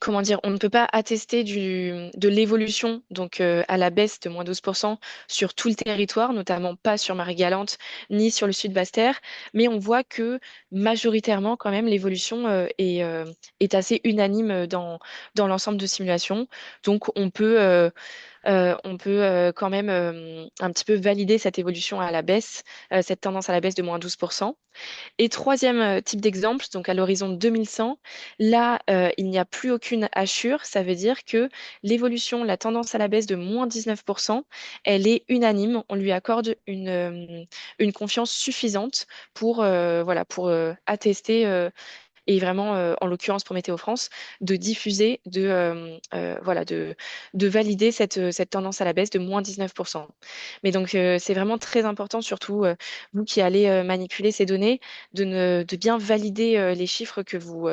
comment dire, on ne peut pas attester de l'évolution donc à la baisse de moins 12% sur tout le territoire, notamment pas sur Marie-Galante ni sur le sud Basse-Terre, mais on voit que majoritairement quand même l'évolution est assez unanime dans l'ensemble de simulations. Donc on peut quand même un petit peu valider cette évolution à la baisse, cette tendance à la baisse de moins 12%. Et troisième type d'exemple, donc à l'horizon 2100, là, il n'y a plus aucune hachure. Ça veut dire que l'évolution, la tendance à la baisse de moins 19%, elle est unanime. On lui accorde une confiance suffisante pour attester et vraiment, en l'occurrence pour Météo France, de diffuser, voilà, de valider cette tendance à la baisse de moins 19%. Mais donc, c'est vraiment très important, surtout vous qui allez manipuler ces données, de bien valider les chiffres que vous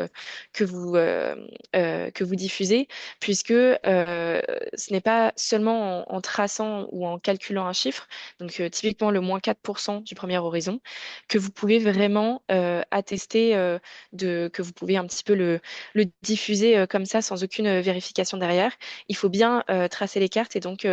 diffusez, puisque ce n'est pas seulement en traçant ou en calculant un chiffre, donc typiquement le moins 4% du premier horizon, que vous pouvez vraiment attester que vous pouvez un petit peu le diffuser comme ça sans aucune vérification derrière. Il faut bien tracer les cartes et donc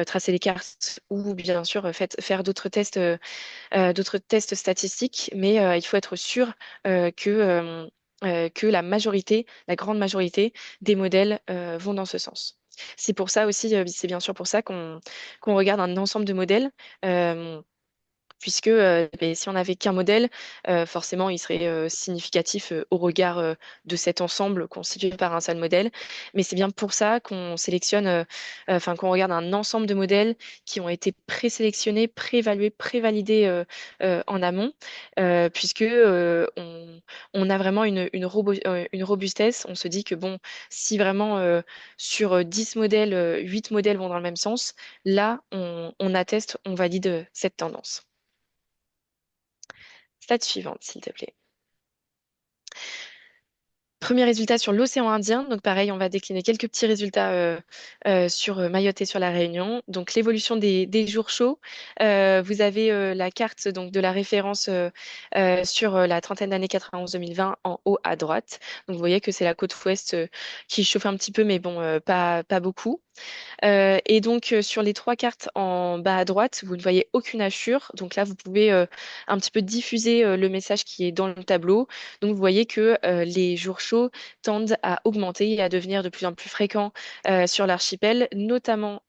tracer les cartes ou bien sûr faire d'autres tests statistiques, mais il faut être sûr que la grande majorité des modèles vont dans ce sens. C'est pour ça aussi, c'est bien sûr pour ça qu'on regarde un ensemble de modèles. euh, Puisque ben, si on n'avait qu'un modèle, forcément, il serait significatif au regard de cet ensemble constitué par un seul modèle. Mais c'est bien pour ça qu'on sélectionne, enfin qu'on regarde un ensemble de modèles qui ont été présélectionnés, préévalués, prévalidés en amont, puisque on a vraiment une robustesse. On se dit que bon, si vraiment sur 10 modèles, 8 modèles vont dans le même sens, là, on atteste, on valide cette tendance. Slide suivante, s'il te plaît. Premier résultat sur l'océan Indien. Donc pareil, on va décliner quelques petits résultats sur Mayotte et sur la Réunion. Donc l'évolution des jours chauds. Vous avez la carte donc de la référence sur la trentaine d'années 91-2020 en haut à droite. Donc vous voyez que c'est la côte ouest qui chauffe un petit peu, mais bon, pas beaucoup. Et donc, sur les trois cartes en bas à droite, vous ne voyez aucune hachure. Donc là, vous pouvez un petit peu diffuser le message qui est dans le tableau. Donc, vous voyez que les jours chauds tendent à augmenter et à devenir de plus en plus fréquents sur l'archipel, notamment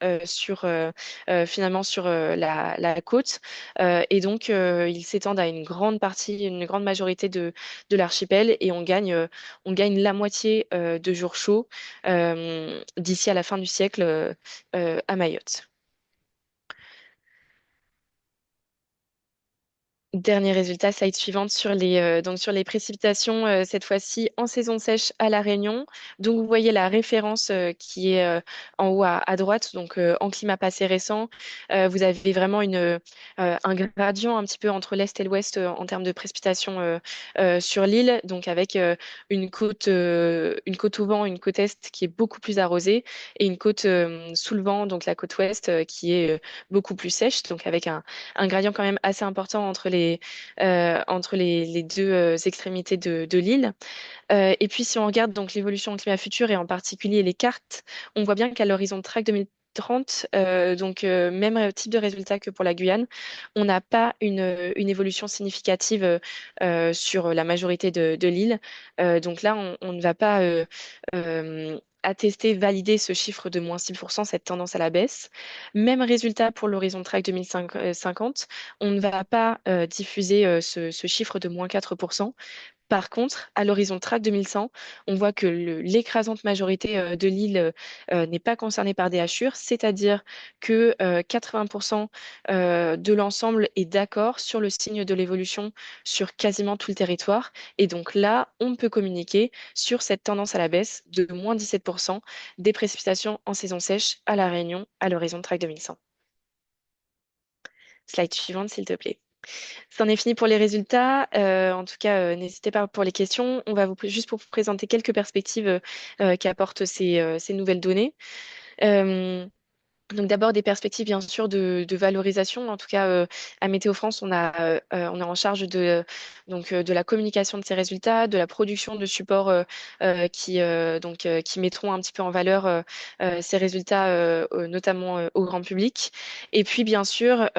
finalement sur la côte. Et donc, ils s'étendent à une grande partie, une grande majorité de l'archipel et on gagne la moitié de jours chauds d'ici à la fin du siècle à Mayotte. Dernier résultat, slide suivante donc sur les précipitations, cette fois-ci en saison sèche à La Réunion. Donc vous voyez la référence qui est en haut à droite, donc en climat passé récent. Vous avez vraiment un gradient un petit peu entre l'est et l'ouest en termes de précipitations sur l'île, donc avec une côte au vent, une côte est qui est beaucoup plus arrosée et une côte sous le vent, donc la côte ouest qui est beaucoup plus sèche, donc avec un gradient quand même assez important entre les deux extrémités de l'île. Et puis si on regarde donc l'évolution au climat futur et en particulier les cartes, on voit bien qu'à l'horizon de track 2030, donc même type de résultat que pour la Guyane, on n'a pas une évolution significative sur la majorité de l'île. Donc là, on ne va pas attester, valider ce chiffre de moins 6%, cette tendance à la baisse. Même résultat pour l'horizon track 2050, on ne va pas diffuser ce chiffre de moins 4%. Par contre, à l'horizon track 2100, on voit que l'écrasante majorité de l'île n'est pas concernée par des hachures, c'est-à-dire que 80% de l'ensemble est d'accord sur le signe de l'évolution sur quasiment tout le territoire. Et donc là, on peut communiquer sur cette tendance à la baisse de moins 17% des précipitations en saison sèche à La Réunion à l'horizon track 2100. Slide suivante, s'il te plaît. C'en est fini pour les résultats. En tout cas, n'hésitez pas pour les questions. On va juste pour vous présenter quelques perspectives qu'apportent ces nouvelles données. Euh, donc d'abord des perspectives bien sûr de valorisation. En tout cas, à Météo France, on est en charge de la communication de ces résultats, de la production de supports qui mettront un petit peu en valeur ces résultats, notamment au grand public. Et puis bien sûr,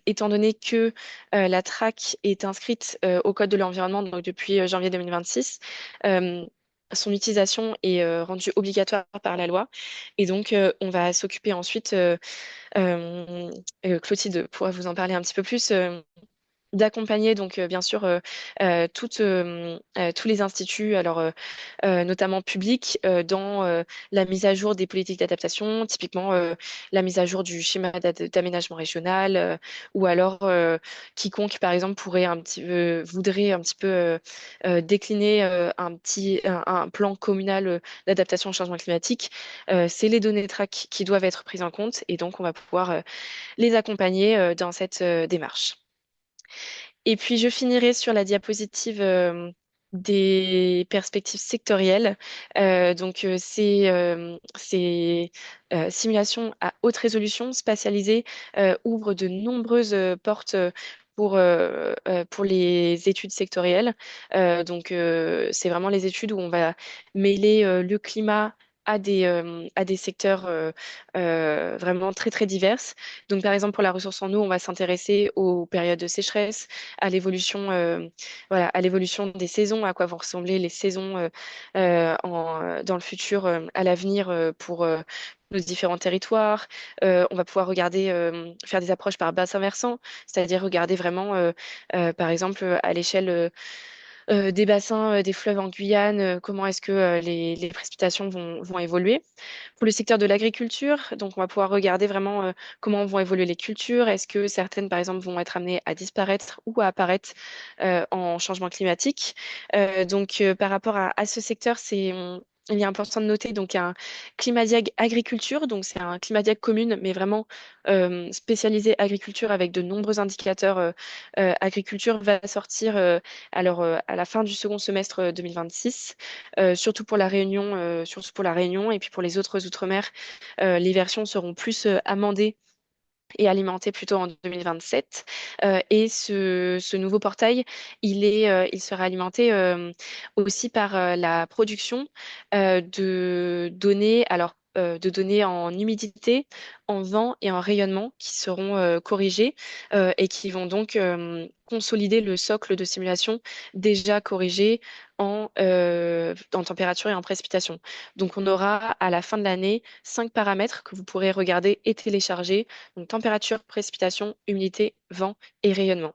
étant donné que la TRAC est inscrite au Code de l'environnement donc depuis janvier 2026. euh, Son utilisation est rendue obligatoire par la loi. Et donc, on va s'occuper ensuite, Clotilde pourra vous en parler un petit peu plus, d'accompagner donc bien sûr tous les instituts, alors notamment publics, dans la mise à jour des politiques d'adaptation, typiquement la mise à jour du schéma d'aménagement régional, ou alors quiconque par exemple pourrait voudrait un petit peu décliner un plan communal d'adaptation au changement climatique. C'est les données TRAC qui doivent être prises en compte et donc on va pouvoir les accompagner dans cette démarche. Et puis, je finirai sur la diapositive des perspectives sectorielles. Ces simulations à haute résolution spatialisées ouvrent de nombreuses portes pour les études sectorielles. C'est vraiment les études où on va mêler le climat à des secteurs vraiment très, très divers. Donc, par exemple, pour la ressource en eau, on va s'intéresser aux périodes de sécheresse, à l'évolution, à l'évolution des saisons, à quoi vont ressembler les saisons dans le futur, à l'avenir pour nos différents territoires. On va pouvoir regarder, faire des approches par bassin versant, c'est-à-dire regarder vraiment, par exemple, à l'échelle des bassins, des fleuves en Guyane, comment est-ce que les précipitations vont évoluer. Pour le secteur de l'agriculture, donc on va pouvoir regarder vraiment comment vont évoluer les cultures. Est-ce que certaines, par exemple, vont être amenées à disparaître ou à apparaître en changement climatique. Par rapport à ce secteur, il est important de noter donc un Climadiag agriculture, donc c'est un Climadiag commune, mais vraiment spécialisé agriculture avec de nombreux indicateurs agriculture va sortir à la fin du second semestre 2026, surtout pour la Réunion et puis pour les autres outre-mer, les versions seront plus amendées et alimenté plutôt en 2027. Et ce nouveau portail, il sera alimenté aussi par la production de données en humidité, en vent et en rayonnement qui seront corrigés et qui vont donc consolider le socle de simulation déjà corrigé en température et en précipitation. Donc on aura à la fin de l'année 5 paramètres que vous pourrez regarder et télécharger, donc température, précipitation, humidité, vent et rayonnement.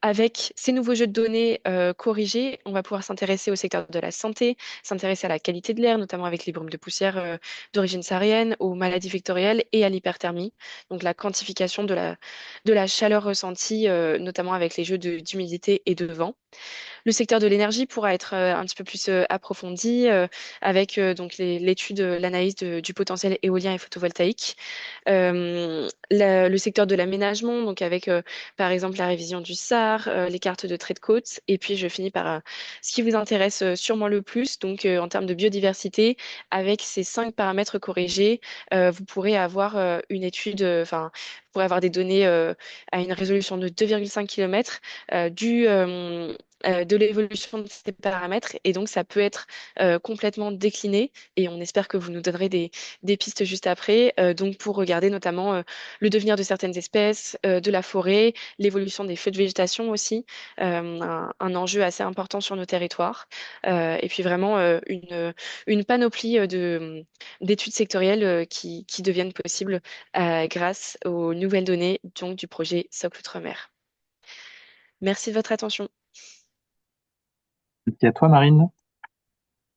Avec ces nouveaux jeux de données corrigés, on va pouvoir s'intéresser au secteur de la santé, s'intéresser à la qualité de l'air, notamment avec les brumes de poussière d'origine saharienne, aux maladies vectorielles et à l'hyperthermie. Donc la quantification de la chaleur ressentie, notamment avec les jeux d'humidité et de vent. Le secteur de l'énergie pourra être un petit peu plus approfondi avec donc l'étude, l'analyse du potentiel éolien et photovoltaïque. Le secteur de l'aménagement, donc avec par exemple la révision du SAR, les cartes de trait de côte. Et puis je finis par ce qui vous intéresse sûrement le plus, donc en termes de biodiversité, avec ces 5 paramètres corrigés, vous pourrez avoir une étude, vous pourrez avoir des données à une résolution de 2,5 km de l'évolution de ces paramètres. Et donc, ça peut être complètement décliné. Et on espère que vous nous donnerez des pistes juste après. Donc, pour regarder notamment le devenir de certaines espèces, de la forêt, l'évolution des feux de végétation aussi, un enjeu assez important sur nos territoires. Et puis vraiment une panoplie d'études sectorielles qui deviennent possibles grâce aux nouvelles données donc, du projet Socle Outre-mer. Merci de votre attention. Merci à toi, Marine.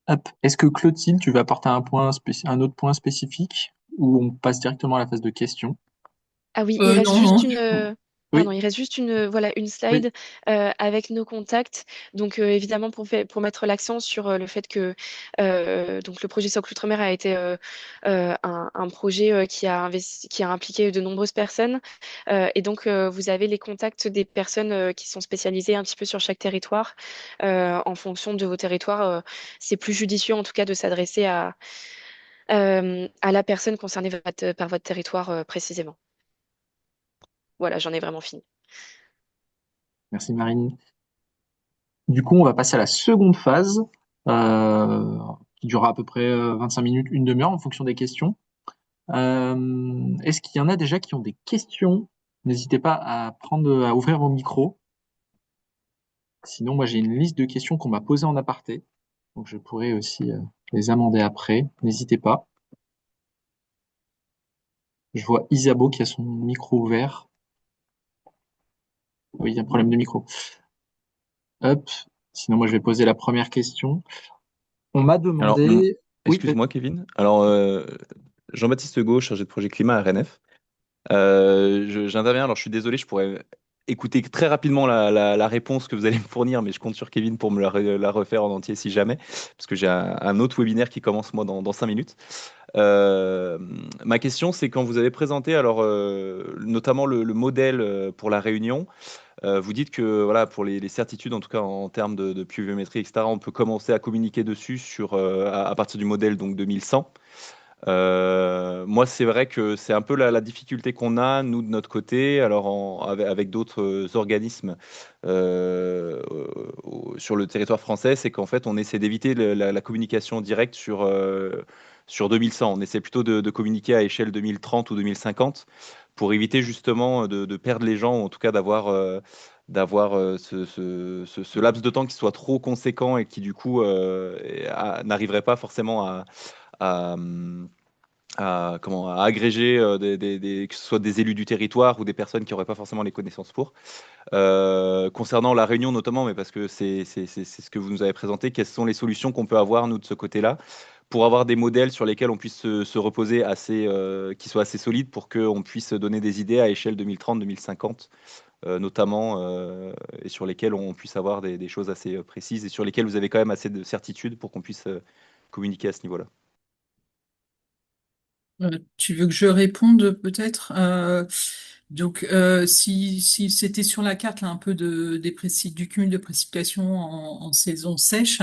Hop. Est-ce que Clotilde, tu veux apporter un autre point spécifique ou on passe directement à la phase de questions? Ah oui, il reste Non, juste non, une, du coup. pardon, Oui, il reste juste une oui. slide avec nos contacts. Donc évidemment pour mettre l'accent sur le fait que donc le projet Socle Outre-mer a été un projet qui a impliqué de nombreuses personnes. Et donc vous avez les contacts des personnes qui sont spécialisées un petit peu sur chaque territoire. En fonction de vos territoires, c'est plus judicieux en tout cas de s'adresser à la personne concernée par votre territoire précisément. Voilà, j'en ai vraiment fini. Merci, Marine. Du coup, on va passer à la seconde phase, qui durera à peu près 25 minutes, une demi-heure en fonction des questions. Est-ce qu'il y en a déjà qui ont des questions? N'hésitez pas à ouvrir vos micros. Sinon, moi, j'ai une liste de questions qu'on m'a posées en aparté. Donc, je pourrais aussi les amender après. N'hésitez pas. Je vois Isabeau qui a son micro ouvert. Oui, il y a un problème de micro. Hop. Sinon, moi, je vais poser la première question. On m'a Alors, demandé. Oui, excuse-moi, Kevin. Alors, Jean-Baptiste Hugo, chargé de projet climat à RNF. J'interviens, alors je suis désolé, je pourrais écouter très rapidement la réponse que vous allez me fournir, mais je compte sur Kevin pour me la refaire en entier si jamais, parce que j'ai un autre webinaire qui commence moi dans 5 minutes. Euh, Ma question, c'est quand vous avez présenté alors notamment le modèle pour la Réunion, vous dites que voilà, pour les certitudes, en tout cas en termes de pluviométrie, etc., on peut commencer à communiquer dessus à partir du modèle donc 2100. Moi, c'est vrai que c'est un peu la difficulté qu'on a, nous, de notre côté, alors avec d'autres organismes sur le territoire français, c'est qu'en fait, on essaie d'éviter la communication directe sur 2100. On essaie plutôt de communiquer à échelle 2030 ou 2050 pour éviter justement de perdre les gens, ou en tout cas d'avoir ce laps de temps qui soit trop conséquent et qui, du coup, n'arriverait pas forcément à, à agréger que ce soit des élus du territoire ou des personnes qui n'auraient pas forcément les connaissances pour. Concernant la Réunion notamment, mais parce que c'est ce que vous nous avez présenté, quelles sont les solutions qu'on peut avoir, nous, de ce côté-là, pour avoir des modèles sur lesquels on puisse se reposer qui soient assez solides pour qu'on puisse donner des idées à échelle 2030-2050, notamment, et sur lesquels on puisse avoir des choses assez précises et sur lesquels vous avez quand même assez de certitude pour qu'on puisse communiquer à ce niveau-là. Tu veux que je réponde peut-être? Si c'était sur la carte là, un peu du cumul de précipitations en saison sèche,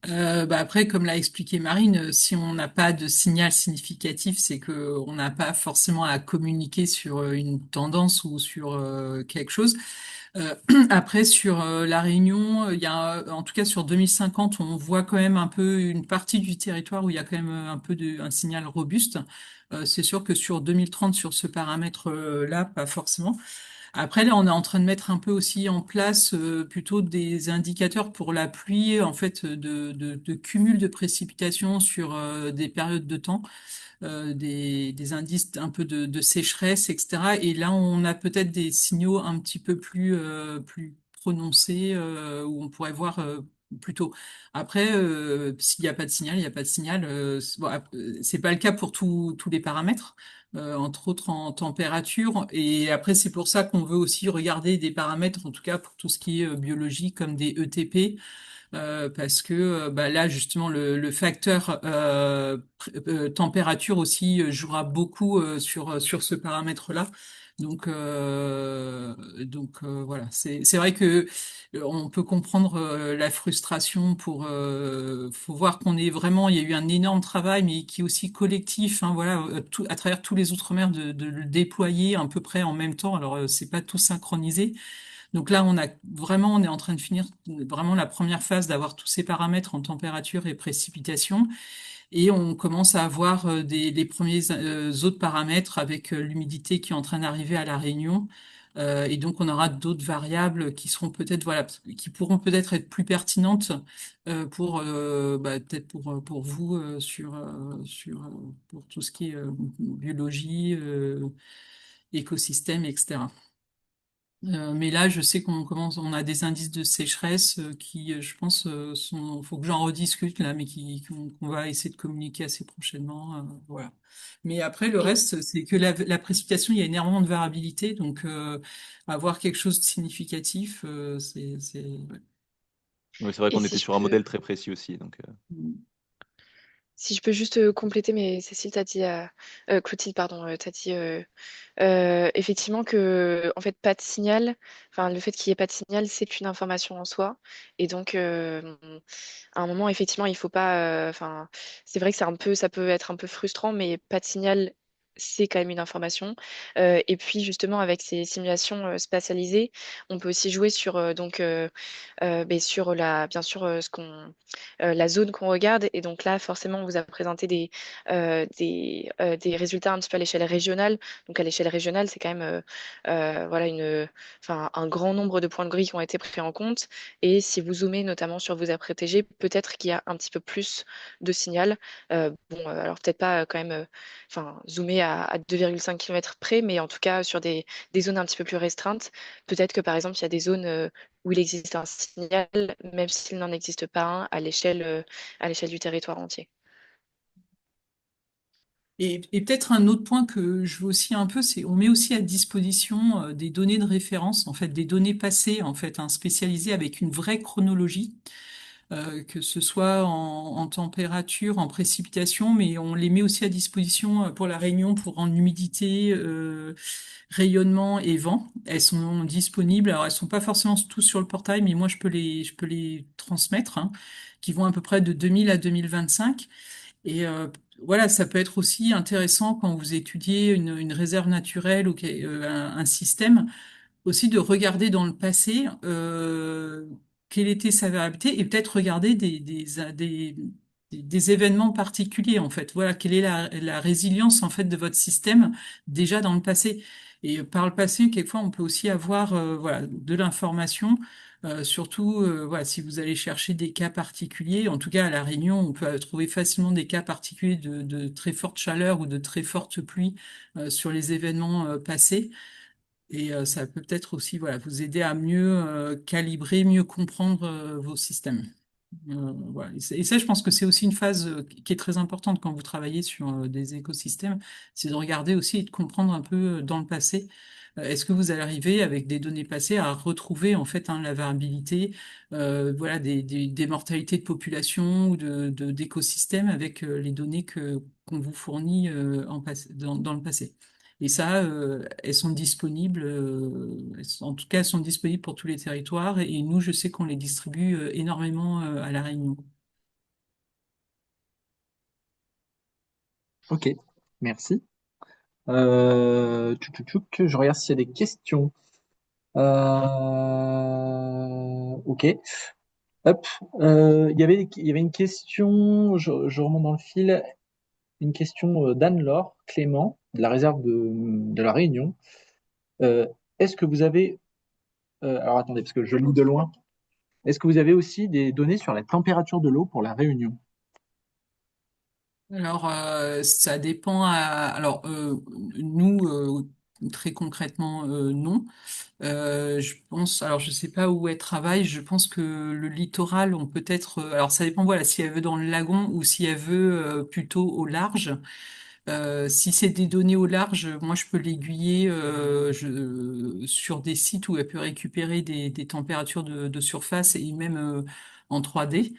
après, comme l'a expliqué Marine, si on n'a pas de signal significatif, c'est que on n'a pas forcément à communiquer sur une tendance ou sur quelque chose. Euh, Après, sur La Réunion, il y a, en tout cas sur 2050, on voit quand même un peu une partie du territoire où il y a quand même un peu un signal robuste. C'est sûr que sur 2030, sur ce paramètre-là, pas forcément. Après, là, on est en train de mettre un peu aussi en place plutôt des indicateurs pour la pluie, en fait, de cumul de précipitations sur des périodes de temps, des indices un peu de sécheresse, etc. Et là, on a peut-être des signaux un petit peu plus prononcés où on pourrait voir plus tôt. Après, s'il n'y a pas de signal, il n'y a pas de signal. C'est pas le cas pour tous les paramètres. Entre autres en température. Et après, c'est pour ça qu'on veut aussi regarder des paramètres, en tout cas pour tout ce qui est biologie, comme des ETP, parce que là justement le facteur température aussi jouera beaucoup sur ce paramètre-là. Voilà, c'est vrai que on peut comprendre la frustration faut voir qu'on est vraiment il y a eu un énorme travail mais qui est aussi collectif hein, voilà à travers tous les outre-mer de le déployer à peu près en même temps. Alors c'est pas tout synchronisé, donc là, on est en train de finir vraiment la première phase d'avoir tous ces paramètres en température et précipitation. Et on commence à avoir les premiers autres paramètres avec l'humidité qui est en train d'arriver à La Réunion. Et donc, on aura d'autres variables qui seront peut-être, voilà, qui pourront peut-être être plus pertinentes peut-être pour vous pour tout ce qui est biologie, écosystème, etc. Mais là, je sais on a des indices de sécheresse qui, je pense, faut que j'en rediscute là, mais qu'on va essayer de communiquer assez prochainement, voilà. Mais après, le Et reste, c'est que la précipitation, il y a énormément de variabilité, donc avoir quelque chose de significatif, ouais. Oui, c'est vrai et qu'on si était je sur un modèle peux, très précis aussi. Donc, si je peux juste compléter, mais Cécile t'a dit, Clotilde, pardon, t'as dit effectivement que en fait pas de signal, enfin le fait qu'il n'y ait pas de signal, c'est une information en soi. Et donc à un moment, effectivement, il faut pas. Enfin, c'est vrai que ça peut être un peu frustrant, mais pas de signal, c'est quand même une information. Et puis justement, avec ces simulations spatialisées, on peut aussi jouer sur mais sur bien sûr, la zone qu'on regarde. Et donc là, forcément, on vous a présenté des résultats un petit peu à l'échelle régionale. Donc à l'échelle régionale, c'est quand même voilà enfin, un grand nombre de points de grille qui ont été pris en compte. Et si vous zoomez notamment sur vos aires protégées, peut-être qu'il y a un petit peu plus de signal. Alors peut-être pas quand même, enfin, zoomer à 2,5 km près, mais en tout cas sur des zones un petit peu plus restreintes. Peut-être que par exemple, il y a des zones où il existe un signal, même s'il n'en existe pas un à l'échelle du territoire entier. Et peut-être un autre point que je veux aussi un peu, c'est on met aussi à disposition des données de référence, en fait, des données passées, en fait, hein, spécialisées avec une vraie chronologie, que ce soit en température, en précipitation, mais on les met aussi à disposition pour la Réunion pour en humidité, rayonnement et vent. Elles sont disponibles. Alors, elles sont pas forcément tous sur le portail, mais moi, je peux les transmettre, hein, qui vont à peu près de 2000 à 2025. Et voilà, ça peut être aussi intéressant quand vous étudiez une réserve naturelle ou un système, aussi de regarder dans le passé quelle était sa variabilité et peut-être regarder des événements particuliers en fait. Voilà, quelle est la résilience en fait de votre système déjà dans le passé. Et par le passé, quelquefois, on peut aussi avoir voilà, de l'information. Surtout, voilà, si vous allez chercher des cas particuliers, en tout cas à La Réunion, on peut trouver facilement des cas particuliers de très forte chaleur ou de très forte pluie sur les événements passés. Et ça peut peut-être aussi voilà, vous aider à mieux calibrer, mieux comprendre vos systèmes. Voilà. Et ça, je pense que c'est aussi une phase qui est très importante quand vous travaillez sur des écosystèmes, c'est de regarder aussi et de comprendre un peu dans le passé. Est-ce que vous allez arriver avec des données passées à retrouver en fait hein, la variabilité, voilà, des mortalités de population ou d'écosystèmes avec les données qu'on vous fournit dans le passé. Et ça, elles sont disponibles, en tout cas, elles sont disponibles pour tous les territoires. Et nous, je sais qu'on les distribue énormément à La Réunion. Ok, merci. Tchouk, tchouk, tchouk, je regarde s'il y a des questions. Ok. Hop. Il y avait une question, je remonte dans le fil, une question d'Anne-Laure Clément, de la réserve de la Réunion. Euh, est-ce que vous avez, alors attendez, parce que je lis de loin, est-ce que vous avez aussi des données sur la température de l'eau pour la Réunion? Alors, ça dépend. Alors, nous, très concrètement, non. Je pense, alors je sais pas où elle travaille, je pense que le littoral, on peut être, alors ça dépend, voilà, si elle veut dans le lagon ou si elle veut plutôt au large. Si c'est des données au large, moi je peux l'aiguiller sur des sites où elle peut récupérer des températures de surface et même en 3D.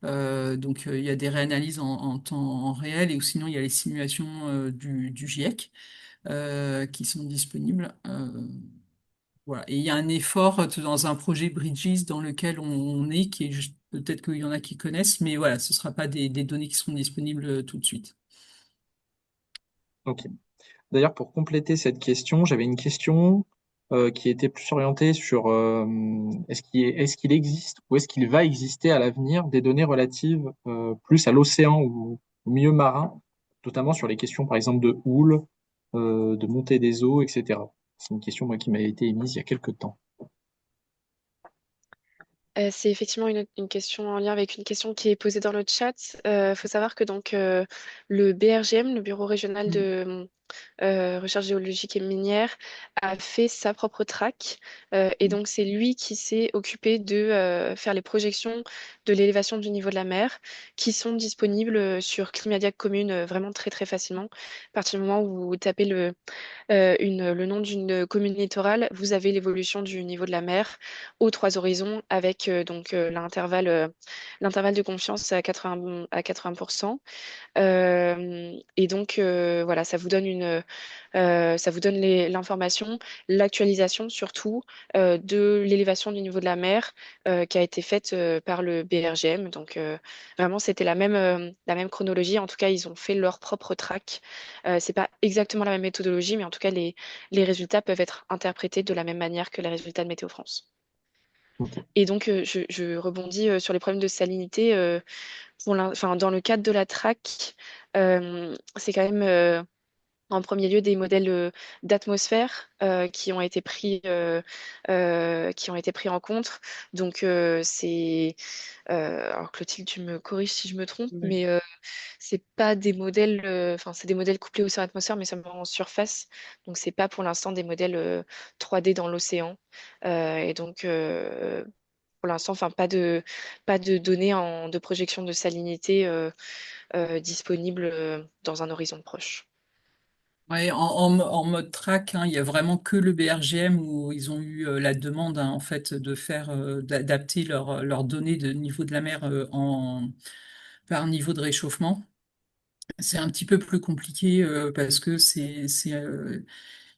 Donc il y a des réanalyses en temps en réel et ou sinon il y a les simulations du GIEC qui sont disponibles. Voilà. Et il y a un effort dans un projet Bridges dans lequel on est, qui est peut-être qu'il y en a qui connaissent, mais voilà, ce ne sera pas des données qui seront disponibles tout de suite. Ok. D'ailleurs, pour compléter cette question, j'avais une question qui était plus orientée sur est-ce qu'il existe ou est-ce qu'il va exister à l'avenir des données relatives plus à l'océan ou au milieu marin, notamment sur les questions par exemple de houle, de montée des eaux, etc. C'est une question moi, qui m'a été émise il y a quelques temps. C'est effectivement une question en lien avec une question qui est posée dans le chat. Il faut savoir que donc le BRGM, le Bureau régional de recherche géologique et minière, a fait sa propre track. Et donc c'est lui qui s'est occupé de faire les projections de l'élévation du niveau de la mer qui sont disponibles sur Climadiac Commune vraiment très très facilement. À partir du moment où vous tapez le nom d'une commune littorale, vous avez l'évolution du niveau de la mer aux trois horizons avec l'intervalle de confiance à 80%. Et donc, voilà, ça vous donne l'information, l'actualisation surtout de l'élévation du niveau de la mer qui a été faite par le BRGM. Donc, vraiment, c'était la même chronologie. En tout cas, ils ont fait leur propre track. C'est pas exactement la même méthodologie, mais en tout cas, les résultats peuvent être interprétés de la même manière que les résultats de Météo France. Ok. Et donc, je rebondis sur les problèmes de salinité. Enfin, dans le cadre de la track, c'est quand même En premier lieu, des modèles d'atmosphère qui ont été pris en compte. Donc, alors Clotilde, tu me corriges si je me trompe, Ouais. mais c'est pas des modèles, enfin, c'est des modèles couplés au sur atmosphère, mais seulement en surface. Donc, c'est pas pour l'instant des modèles 3D dans l'océan. Et donc, pour l'instant, enfin, pas de données de projection de salinité disponibles dans un horizon proche. Ouais, en mode track, hein, il y a vraiment que le BRGM où ils ont eu la demande en fait de faire d'adapter leurs données de niveau de la mer par niveau de réchauffement. C'est un petit peu plus compliqué parce que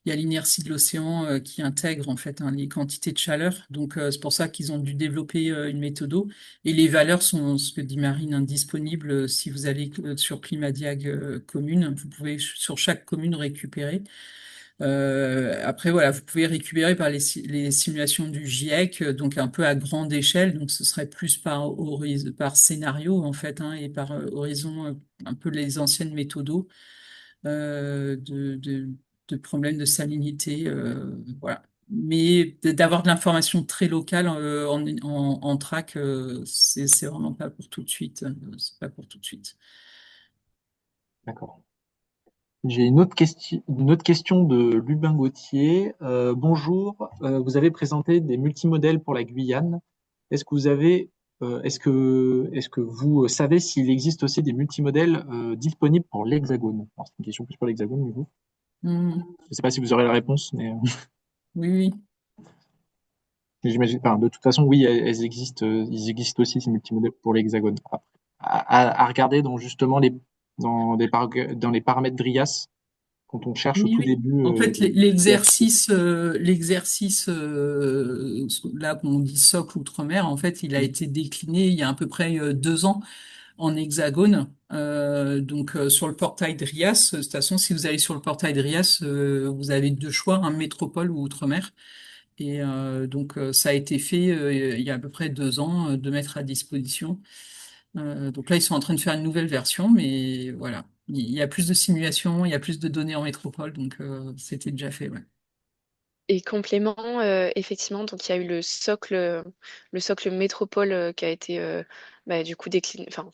il y a l'inertie de l'océan qui intègre en fait, hein, les quantités de chaleur. Donc c'est pour ça qu'ils ont dû développer une méthode. Et les valeurs sont, ce que dit Marine, hein, disponibles si vous allez sur Climadiag commune. Vous pouvez sur chaque commune récupérer. Après, voilà, vous pouvez récupérer par les simulations du GIEC, donc un peu à grande échelle. Donc, ce serait plus par scénario, en fait, hein, et par horizon, un peu les anciennes méthodos euh, de, de, de problèmes de salinité. Voilà. Mais d'avoir de l'information très locale en track, c'est vraiment pas pour tout de suite. C'est pas pour tout de suite. D'accord. J'ai une autre question de Lubin Gauthier. Bonjour, vous avez présenté des multimodèles pour la Guyane. Est-ce que vous avez, est-ce que vous savez s'il existe aussi des multimodèles disponibles pour l'Hexagone? Alors, c'est une question plus pour l'Hexagone, du coup. Mhm. Je ne sais pas si vous aurez la réponse, mais Oui, oui. mais j'imagine. Enfin, de toute façon, oui, elles existent. Ils existent aussi ces multimodèles pour l'Hexagone. À regarder dans justement dans les paramètres DRIAS quand on cherche au Oui, tout oui. début. En fait, l'exercice là qu'on dit socle outre-mer, en fait, il a été décliné il y a à peu près 2 ans en hexagone. Donc sur le portail DRIAS, de toute façon, si vous allez sur le portail DRIAS, vous avez deux choix, un métropole ou outre-mer. Et donc ça a été fait il y a à peu près 2 ans de mettre à disposition. Donc là, ils sont en train de faire une nouvelle version, mais voilà. Il y a plus de simulations, il y a plus de données en métropole, donc c'était déjà fait, ouais. Et complément, effectivement, donc il y a eu le socle métropole qui a été bah, du coup décliné, enfin,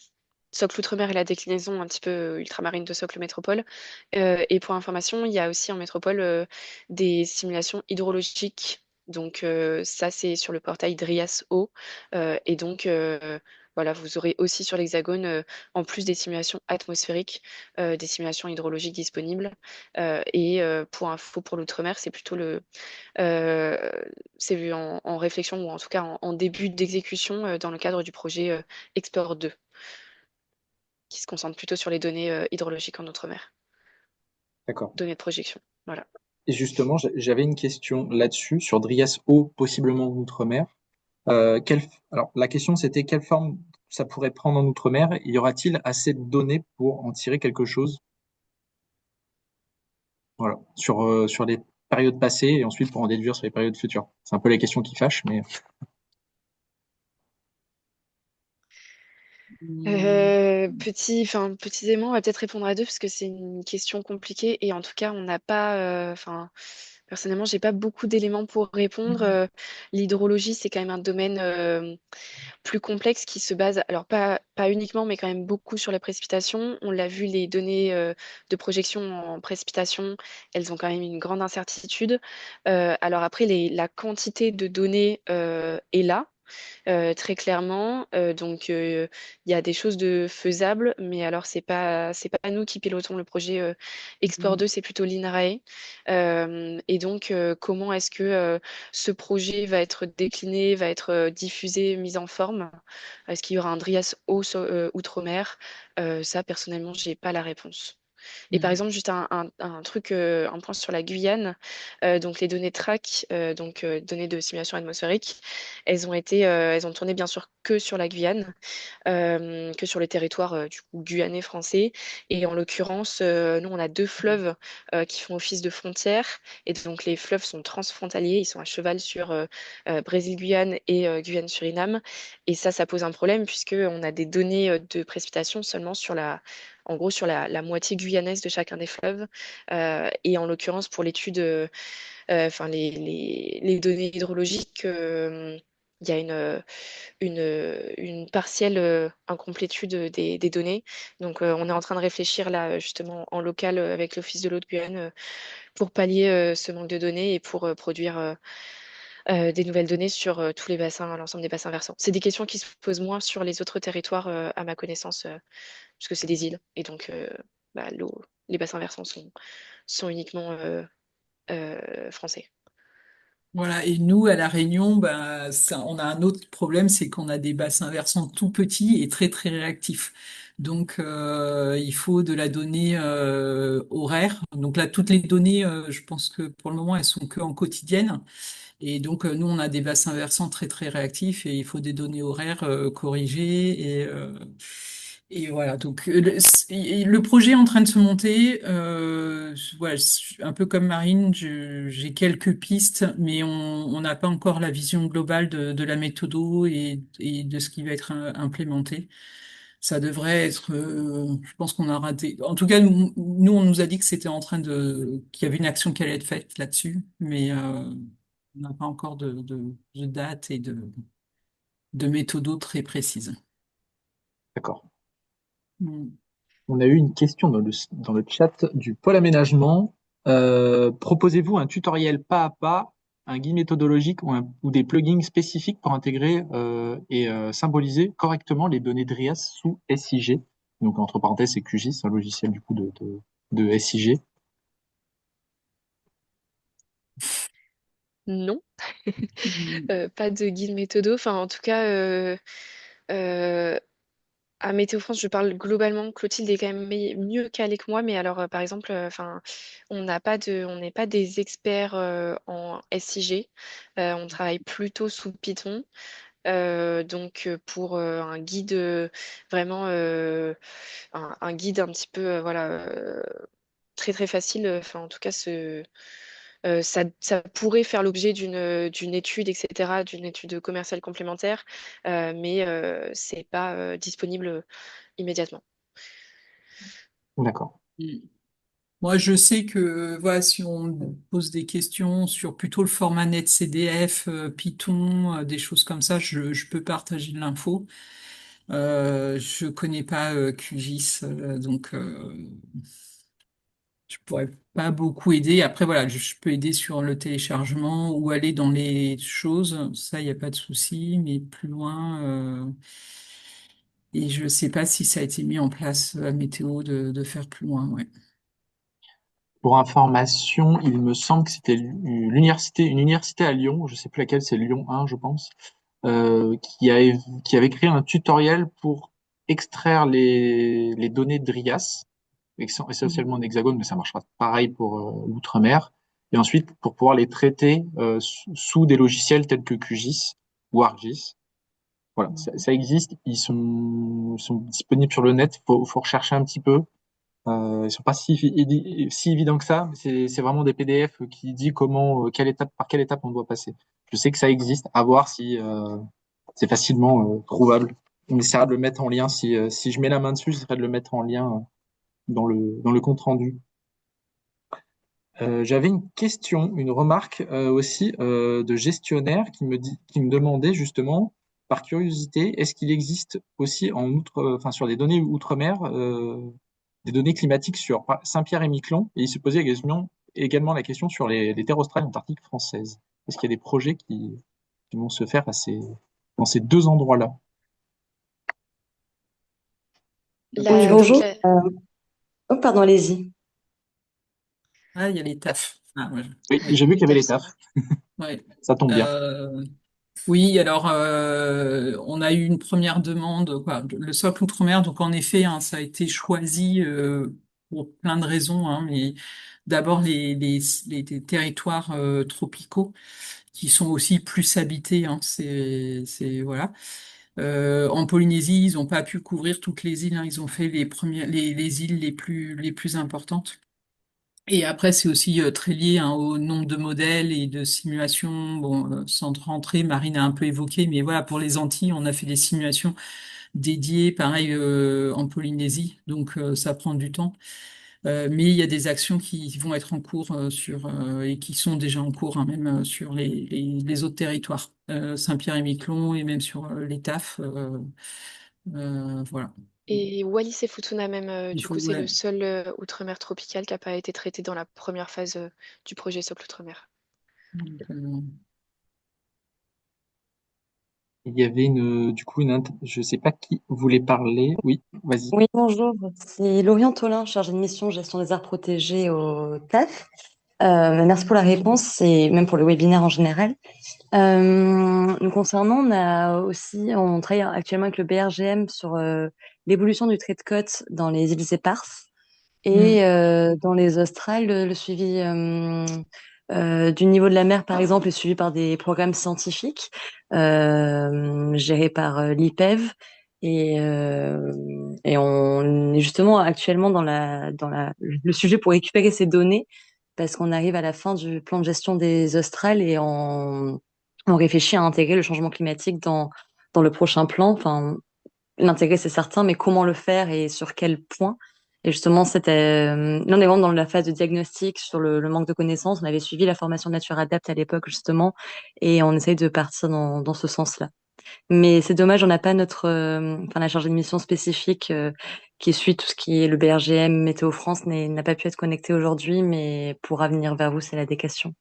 socle outre-mer et la déclinaison un petit peu ultramarine de socle métropole. Et pour information, il y a aussi en métropole des simulations hydrologiques. Donc ça, c'est sur le portail DRIAS O. Et donc voilà, vous aurez aussi sur l'Hexagone, en plus des simulations atmosphériques, des simulations hydrologiques disponibles. Et pour info pour l'outre-mer, euh, c'est vu en réflexion ou en tout cas en début d'exécution dans le cadre du projet Explore 2 qui se concentre plutôt sur les données hydrologiques en outre-mer, D'accord. données de projection. Voilà. Et justement, j'avais une question là-dessus, sur Drias O, possiblement en Outre-mer. Alors, la question, c'était quelle forme ça pourrait prendre en Outre-mer? Y aura-t-il assez de données pour en tirer quelque chose? Voilà, sur les périodes passées et ensuite pour en déduire sur les périodes futures. C'est un peu la question qui fâche, mais Précisément, on va peut-être répondre à deux parce que c'est une question compliquée et en tout cas, on n'a pas, personnellement, j'ai pas beaucoup d'éléments pour répondre. L'hydrologie, c'est quand même un domaine plus complexe qui se base, alors pas uniquement, mais quand même beaucoup sur la précipitation. On l'a vu, les données de projection en précipitation, elles ont quand même une grande incertitude. Alors après, la quantité de données est là très clairement. Donc, il y a des choses de faisables, mais alors, c'est pas nous qui pilotons le projet Export 2, c'est plutôt l'INRAE. Et donc, comment est-ce que ce projet va être décliné, va être diffusé, mis en forme? Est-ce qu'il y aura un DRIAS outre-mer? Ça, personnellement, j'ai pas la réponse. Et par exemple, juste un truc, un point sur la Guyane, donc les données TRAC, donc données de simulation atmosphérique, elles ont tourné bien sûr que sur la Guyane, que sur les territoires du coup guyanais français. Et en l'occurrence, nous on a deux fleuves qui font office de frontières, et donc les fleuves sont transfrontaliers, ils sont à cheval sur Brésil-Guyane et Guyane-Suriname. Et ça pose un problème puisque on a des données de précipitation seulement sur en gros sur la moitié guyanaise de chacun des fleuves. Et en l'occurrence, pour l'étude, enfin les données hydrologiques, il y a une partielle incomplétude des données. Donc, on est en train de réfléchir là, justement, en local avec l'Office de l'eau de Guyane pour pallier ce manque de données et pour produire des nouvelles données sur tous les bassins, l'ensemble des bassins versants. C'est des questions qui se posent moins sur les autres territoires, à ma connaissance, puisque c'est des îles. Et donc, bah, les bassins versants sont uniquement français. Voilà, et nous, à La Réunion, bah, on a un autre problème, c'est qu'on a des bassins versants tout petits et très, très réactifs. Donc, il faut de la donnée horaire. Donc là, toutes les données, je pense que pour le moment, elles sont que en quotidienne. Et donc, nous, on a des bassins versants très, très réactifs et il faut des données horaires corrigées. Et voilà, donc le projet est en train de se monter. Voilà, un peu comme Marine, j'ai quelques pistes, mais on n'a pas encore la vision globale de la méthodo et de ce qui va être implémenté. Ça devrait être, je pense qu'on a raté. En tout cas, nous, on nous a dit que c'était en train qu'il y avait une action qui allait être faite là-dessus, mais on n'a pas encore de date et de méthodo très précise. D'accord. Mm. On a eu une question dans le chat du pôle aménagement. Proposez-vous un tutoriel pas à pas, un guide méthodologique ou des plugins spécifiques pour intégrer et symboliser correctement les données DRIAS sous SIG. Donc, entre parenthèses, c'est QGIS, un logiciel du coup de SIG. Non, Mm. pas de guide méthodo. Enfin, en tout cas, euh, à Météo France, je parle globalement. Clotilde est quand même mieux calée que moi, mais alors, par exemple, enfin, on n'est pas des experts en SIG. On travaille plutôt sous Python. Donc, pour un guide vraiment, un guide un petit peu, voilà, très très facile. Enfin, en tout cas, ça pourrait faire l'objet d'une étude, etc., d'une étude commerciale complémentaire, mais c'est pas disponible immédiatement. D'accord. Mm. Moi, je sais que voilà, si on pose des questions sur plutôt le format NetCDF, Python, des choses comme ça, je peux partager de l'info. Je connais pas QGIS, donc je pourrais pas beaucoup aider. Après, voilà, je peux aider sur le téléchargement ou aller dans les choses. Ça, il n'y a pas de souci, mais plus loin. Et je sais pas si ça a été mis en place à Météo de faire plus loin. Ouais. Pour information, il me semble que c'était une université à Lyon, je sais plus laquelle, c'est Lyon 1, je pense, qui avait créé un tutoriel pour extraire les données de DRIAS, essentiellement en hexagone, mais ça marchera pareil pour l'outre-mer, et ensuite pour pouvoir les traiter sous des logiciels tels que QGIS ou ArcGIS. Voilà, ça existe, ils sont disponibles sur le net, faut rechercher un petit peu. Ils sont pas si évidents que ça. C'est vraiment des PDF qui dit comment, par quelle étape on doit passer. Je sais que ça existe. À voir si c'est facilement trouvable. On essaiera de le mettre en lien. Si je mets la main dessus, j'essaierai de le mettre en lien dans le compte rendu. J'avais une question, une remarque aussi de gestionnaire qui me demandait justement, par curiosité, est-ce qu'il existe aussi enfin sur des données outre-mer, des données climatiques sur Saint-Pierre et Miquelon, et il se posait également la question sur les terres australes et antarctiques françaises. Est-ce qu'il y a des projets qui vont se faire dans ces deux endroits-là? Oui, Donc, bonjour. Oh, pardon, allez-y. Ah, il y a les tafs. Ah, ouais. Oui, Oui. j'ai vu les qu'il y avait TAF les sont tafs. Ouais. Ça tombe bien. Euh, oui, alors on a eu une première demande, quoi, le socle outre-mer. Donc en effet, hein, ça a été choisi pour plein de raisons, hein, mais d'abord les territoires tropicaux qui sont aussi plus habités. Hein, voilà. En Polynésie, ils n'ont pas pu couvrir toutes les îles. Hein, ils ont fait les îles les plus importantes. Et après, c'est aussi très lié hein, au nombre de modèles et de simulations. Bon, sans rentrer, Marine a un peu évoqué, mais voilà, pour les Antilles, on a fait des simulations dédiées, pareil, en Polynésie, donc ça prend du temps. Mais il y a des actions qui vont être en cours et qui sont déjà en cours, hein, même sur les autres territoires, Saint-Pierre et Miquelon et même sur les TAF. Voilà. Et Wallis et Futuna même, Il du faut, coup, c'est ouais. le seul outre-mer tropical qui n'a pas été traité dans la première phase du projet Socle Outre-mer. Donc, Il y avait du coup, je sais pas qui voulait parler. Oui, vas-y. Oui, bonjour, c'est Laurient Tolin, chargée de mission gestion des aires protégées au TAF. Merci pour la réponse et même pour le webinaire en général. Nous concernant, on travaille actuellement avec le BRGM sur l'évolution du trait de côte dans les îles Éparses mm. et dans les Australes, le suivi du niveau de la mer, par exemple, est suivi par des programmes scientifiques gérés par l'IPEV. Et on est justement actuellement le sujet pour récupérer ces données parce qu'on arrive à la fin du plan de gestion des Australes et on réfléchit à intégrer le changement climatique dans le prochain plan. Enfin, l'intégrer, c'est certain, mais comment le faire et sur quel point? Et justement, là, on est vraiment dans la phase de diagnostic sur le manque de connaissances. On avait suivi la formation Nature Adapt à l'époque, justement, et on essaye de partir dans ce sens-là. Mais c'est dommage, on n'a pas la chargée de mission spécifique qui suit tout ce qui est le BRGM, Météo France n'a pas pu être connectée aujourd'hui, mais pourra venir vers vous, c'est la question.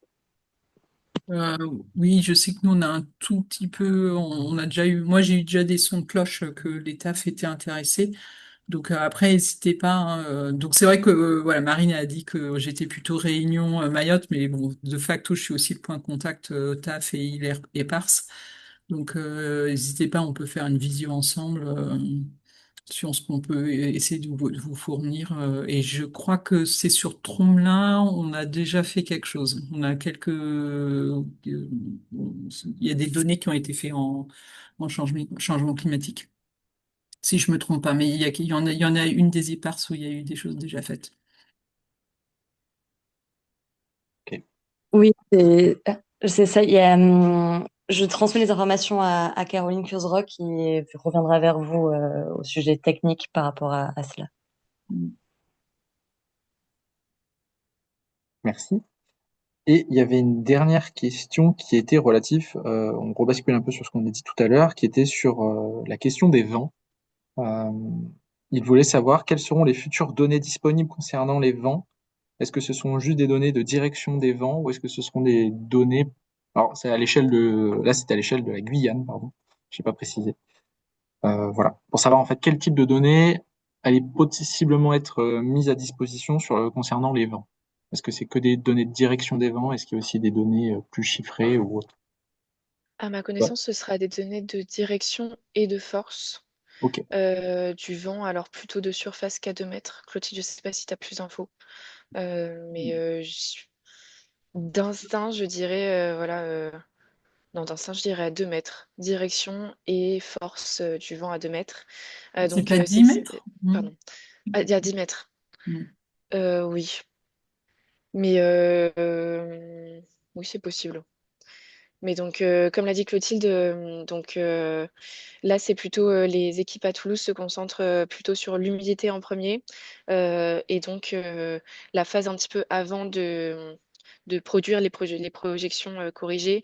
Euh, oui, je sais que nous, on a un tout petit peu, on a déjà eu, moi j'ai eu déjà des sons de cloche que les TAF étaient intéressés. Donc après, n'hésitez pas, hein, donc c'est vrai que voilà, Marine a dit que j'étais plutôt Réunion, Mayotte, mais bon, de facto, je suis aussi le point de contact TAF et île Éparses. Donc n'hésitez pas, on peut faire une visio ensemble sur ce qu'on peut essayer de vous fournir. Et je crois que c'est sur Tromelin, on a déjà fait quelque chose. On a il y a des données qui ont été faites en changement climatique. Si je me trompe pas, mais il y en a une des éparses où il y a eu des choses déjà faites. Ok. Oui, c'est ça. Je transmets les informations à Caroline Kurzrock qui reviendra vers vous au sujet technique par rapport à cela. Merci. Et il y avait une dernière question qui était relative, on rebascule un peu sur ce qu'on a dit tout à l'heure, qui était sur la question des vents. Euh, il voulait savoir quelles seront les futures données disponibles concernant les vents. Est-ce que ce sont juste des données de direction des vents ou est-ce que ce seront des données... Alors, c'est à l'échelle Là, c'est à l'échelle de la Guyane, pardon. Je n'ai pas précisé. Voilà. Pour savoir en fait quel type de données allait possiblement être mise à disposition concernant les vents. Est-ce que c'est que des données de direction des vents? Est-ce qu'il y a aussi des données plus chiffrées ou autres? À ma Ouais. connaissance, ce sera des données de direction et de force Ok. du vent, alors plutôt de surface qu'à 2 mètres. Clotilde, je ne sais pas si tu as plus d'infos. Mais d'instinct, je dirais, voilà, non, d'instinct, je dirais à 2 mètres. Direction et force du vent à 2 mètres. C'est à 10 mètres? Pardon, il y a 10 mètres. Mm. Oui, mais oui, c'est possible. Mais donc, comme l'a dit Clotilde, là, c'est plutôt les équipes à Toulouse se concentrent plutôt sur l'humidité en premier. Et donc, la phase un petit peu avant de produire les projections corrigées,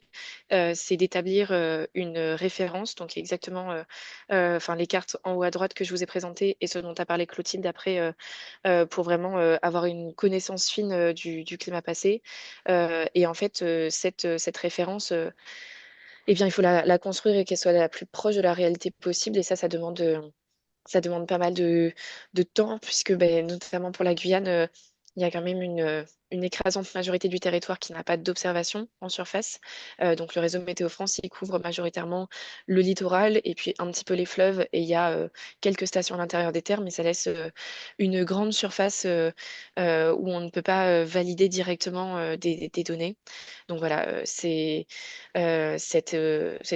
c'est d'établir une référence, donc exactement enfin, les cartes en haut à droite que je vous ai présentées et ce dont a parlé Clotilde après, pour vraiment avoir une connaissance fine du climat passé. Et en fait, cette référence, eh bien, il faut la construire et qu'elle soit la plus proche de la réalité possible. Et ça demande pas mal de temps, puisque ben, notamment pour la Guyane, il y a quand même une écrasante majorité du territoire qui n'a pas d'observation en surface. Donc le réseau Météo France, il couvre majoritairement le littoral et puis un petit peu les fleuves. Et il y a quelques stations à l'intérieur des terres, mais ça laisse une grande surface où on ne peut pas valider directement des données. Donc voilà, cet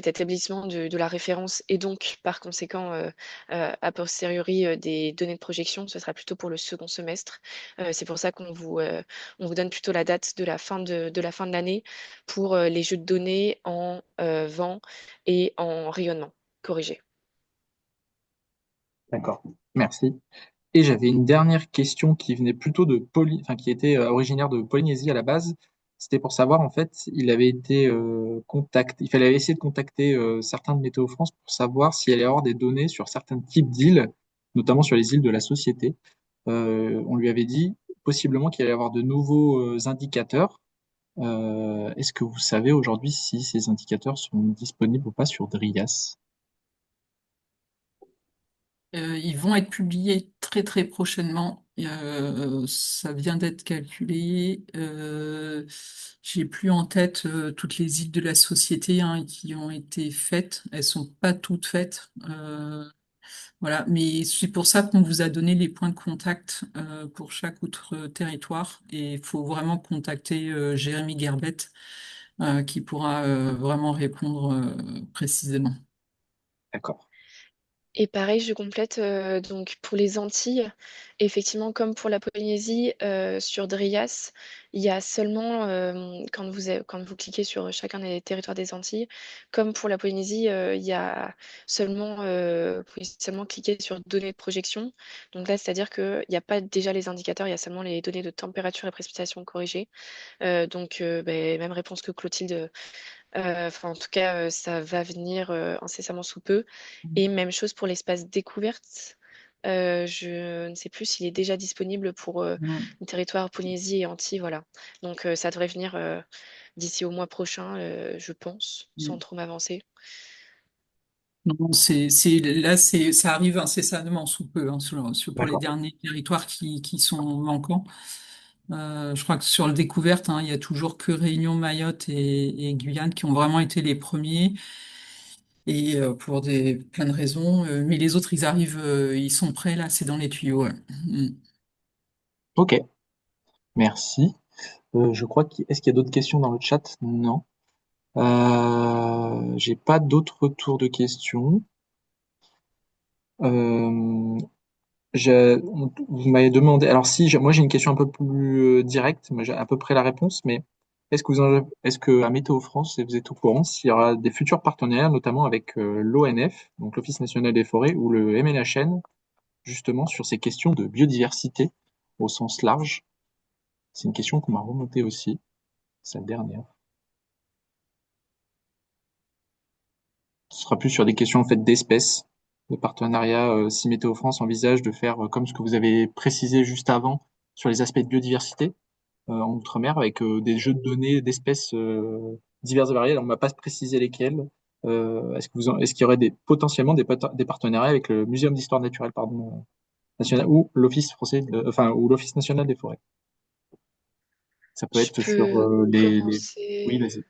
établissement de la référence et donc par conséquent a posteriori des données de projection, ce sera plutôt pour le second semestre. C'est pour ça on vous donne plutôt la date de la fin de l'année pour les jeux de données en vent et en rayonnement corrigé. D'accord, merci. Et j'avais une dernière question qui venait plutôt enfin, qui était originaire de Polynésie à la base. C'était pour savoir, en fait, il avait été contacté, il fallait essayer de contacter certains de Météo France pour savoir s'il allait y avoir des données sur certains types d'îles, notamment sur les îles de la Société. On lui avait dit possiblement qu'il allait y avoir de nouveaux indicateurs. Est-ce que vous savez aujourd'hui si ces indicateurs sont disponibles ou pas sur Drias? Ils vont être publiés très très prochainement. Ça vient d'être calculé. J'ai plus en tête toutes les îles de la société hein, qui ont été faites. Elles sont pas toutes faites. Voilà, mais c'est pour ça qu'on vous a donné les points de contact pour chaque autre territoire. Et il faut vraiment contacter Jérémy Gerbet qui pourra vraiment répondre précisément. D'accord. Et pareil, je complète donc pour les Antilles, effectivement, comme pour la Polynésie, sur Drias, il y a seulement, quand vous cliquez sur chacun des territoires des Antilles, comme pour la Polynésie, il y a seulement, vous pouvez seulement cliquer sur données de projection. Donc là, c'est-à-dire qu'il n'y a pas déjà les indicateurs, il y a seulement les données de température et précipitation corrigées. Donc, ben, même réponse que Clotilde. Enfin, en tout cas, ça va venir incessamment sous peu. Et même chose pour l'espace découverte. Je ne sais plus s'il est déjà disponible pour Mm. le territoire Polynésie et Antilles, voilà. Donc ça devrait venir d'ici au mois prochain, je pense, sans Mm. trop m'avancer. Non, ça arrive incessamment sous peu, hein, pour les D'accord. derniers territoires qui sont manquants. Je crois que sur le découverte, hein, il y a toujours que Réunion, Mayotte et Guyane qui ont vraiment été les premiers et pour plein de raisons. Mais les autres, ils arrivent, ils sont prêts là, c'est dans les tuyaux. Ouais. Mm. Ok, merci. Je crois est-ce qu'il y a d'autres questions dans le chat? Non. J'ai pas d'autres retours de questions. Euh, vous m'avez demandé. Alors si, moi j'ai une question un peu plus directe, mais j'ai à peu près la réponse. Mais est-ce que à Météo France, vous êtes au courant s'il y aura des futurs partenariats, notamment avec l'ONF, donc l'Office national des forêts, ou le MNHN, justement sur ces questions de biodiversité au sens large? C'est une question qu'on m'a remontée aussi, c'est la dernière. Ce sera plus sur des questions en fait d'espèces, de partenariat, si Météo France envisage de faire comme ce que vous avez précisé juste avant sur les aspects de biodiversité en Outre-mer avec des jeux de données d'espèces diverses et variées. Alors, on ne m'a pas précisé lesquelles. Est-ce qu'il y aurait potentiellement des partenariats avec le Muséum d'histoire naturelle, pardon, national ou l'Office français, enfin, ou l'Office national des forêts? Ça peut Je être sur peux Oui, commencer. vas-y.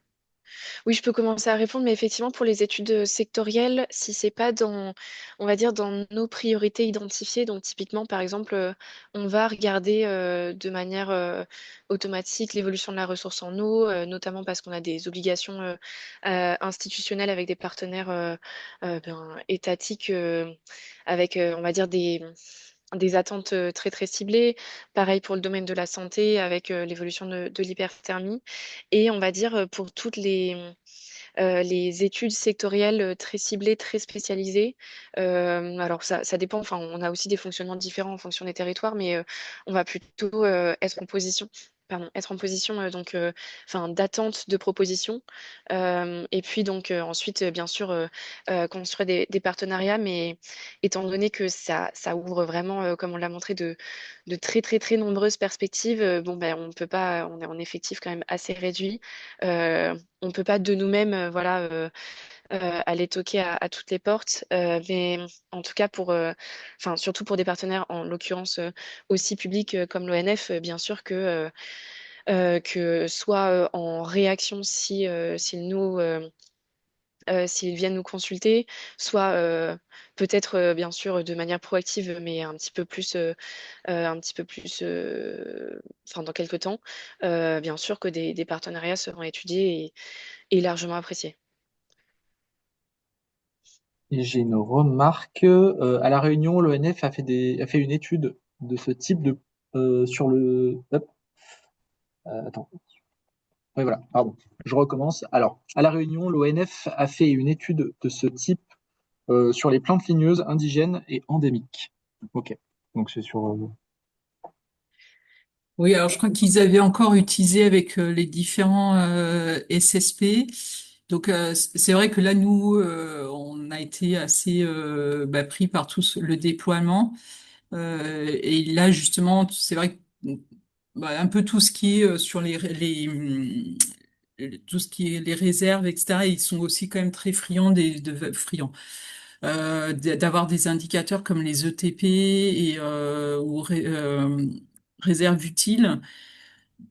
Oui, je peux commencer à répondre, mais effectivement, pour les études sectorielles, si c'est pas on va dire, dans nos priorités identifiées, donc typiquement, par exemple, on va regarder de manière automatique l'évolution de la ressource en eau, notamment parce qu'on a des obligations institutionnelles avec des partenaires étatiques, avec, on va dire, des attentes très très ciblées. Pareil pour le domaine de la santé avec l'évolution de l'hyperthermie. Et on va dire pour toutes les études sectorielles très ciblées, très spécialisées. Alors ça dépend, enfin on a aussi des fonctionnements différents en fonction des territoires, mais on va plutôt être en position. Pardon, être en position enfin, d'attente de propositions. Et puis donc ensuite, bien sûr, construire des partenariats, mais étant donné que ça ouvre vraiment, comme on l'a montré, de très très très nombreuses perspectives, bon ben on peut pas, on est en effectif quand même assez réduit. On ne peut pas de nous-mêmes voilà, aller toquer à toutes les portes. Mais en tout cas, enfin, surtout pour des partenaires, en l'occurrence aussi publics comme l'ONF, bien sûr que que soit en réaction si, s'ils viennent nous consulter, soit peut-être bien sûr de manière proactive, mais un petit peu plus, enfin dans quelques temps, bien sûr que des partenariats seront étudiés et largement appréciés. Et j'ai une remarque. À La Réunion, l'ONF a fait une étude de ce type sur le. Hop, attends. Oui, voilà, pardon. Je recommence. Alors, à La Réunion, l'ONF a fait une étude de ce type sur les plantes ligneuses indigènes et endémiques. Ok. Donc, c'est sur. Oui, alors je crois qu'ils avaient encore utilisé avec les différents SSP. Donc c'est vrai que là, nous, on a été assez pris par le déploiement. Et là, justement, c'est vrai que un peu tout ce qui est sur tout ce qui est les réserves, etc., ils sont aussi quand même très friands friands. D'avoir des indicateurs comme les ETP ou réserves utiles.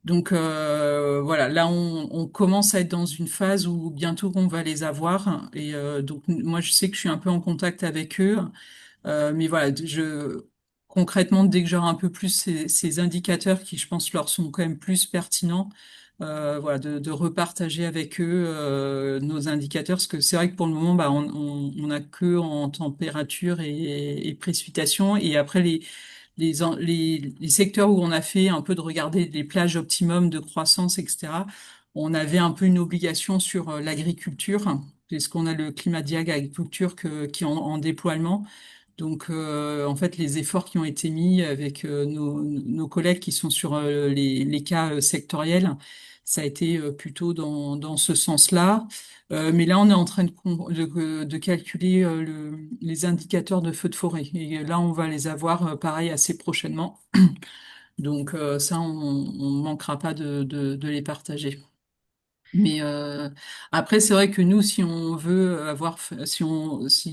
Donc voilà, là on commence à être dans une phase où bientôt on va les avoir. Et donc moi je sais que je suis un peu en contact avec eux. Mais voilà, concrètement, dès que j'aurai un peu plus ces indicateurs qui, je pense, leur sont quand même plus pertinents, voilà, de repartager avec eux nos indicateurs, parce que c'est vrai que pour le moment, on a que en température et précipitation, et après les secteurs où on a fait un peu de regarder les plages optimum de croissance, etc. On avait un peu une obligation sur l'agriculture, puisqu'on a le climat diag agriculture qui est en déploiement. Donc, en fait, les efforts qui ont été mis avec nos collègues qui sont sur les cas sectoriels, ça a été plutôt dans ce sens-là. Mais là, on est en train de calculer les indicateurs de feux de forêt. Et là, on va les avoir, pareil, assez prochainement. Donc, ça, on manquera pas de les partager. Mais après, c'est vrai que nous, si on veut si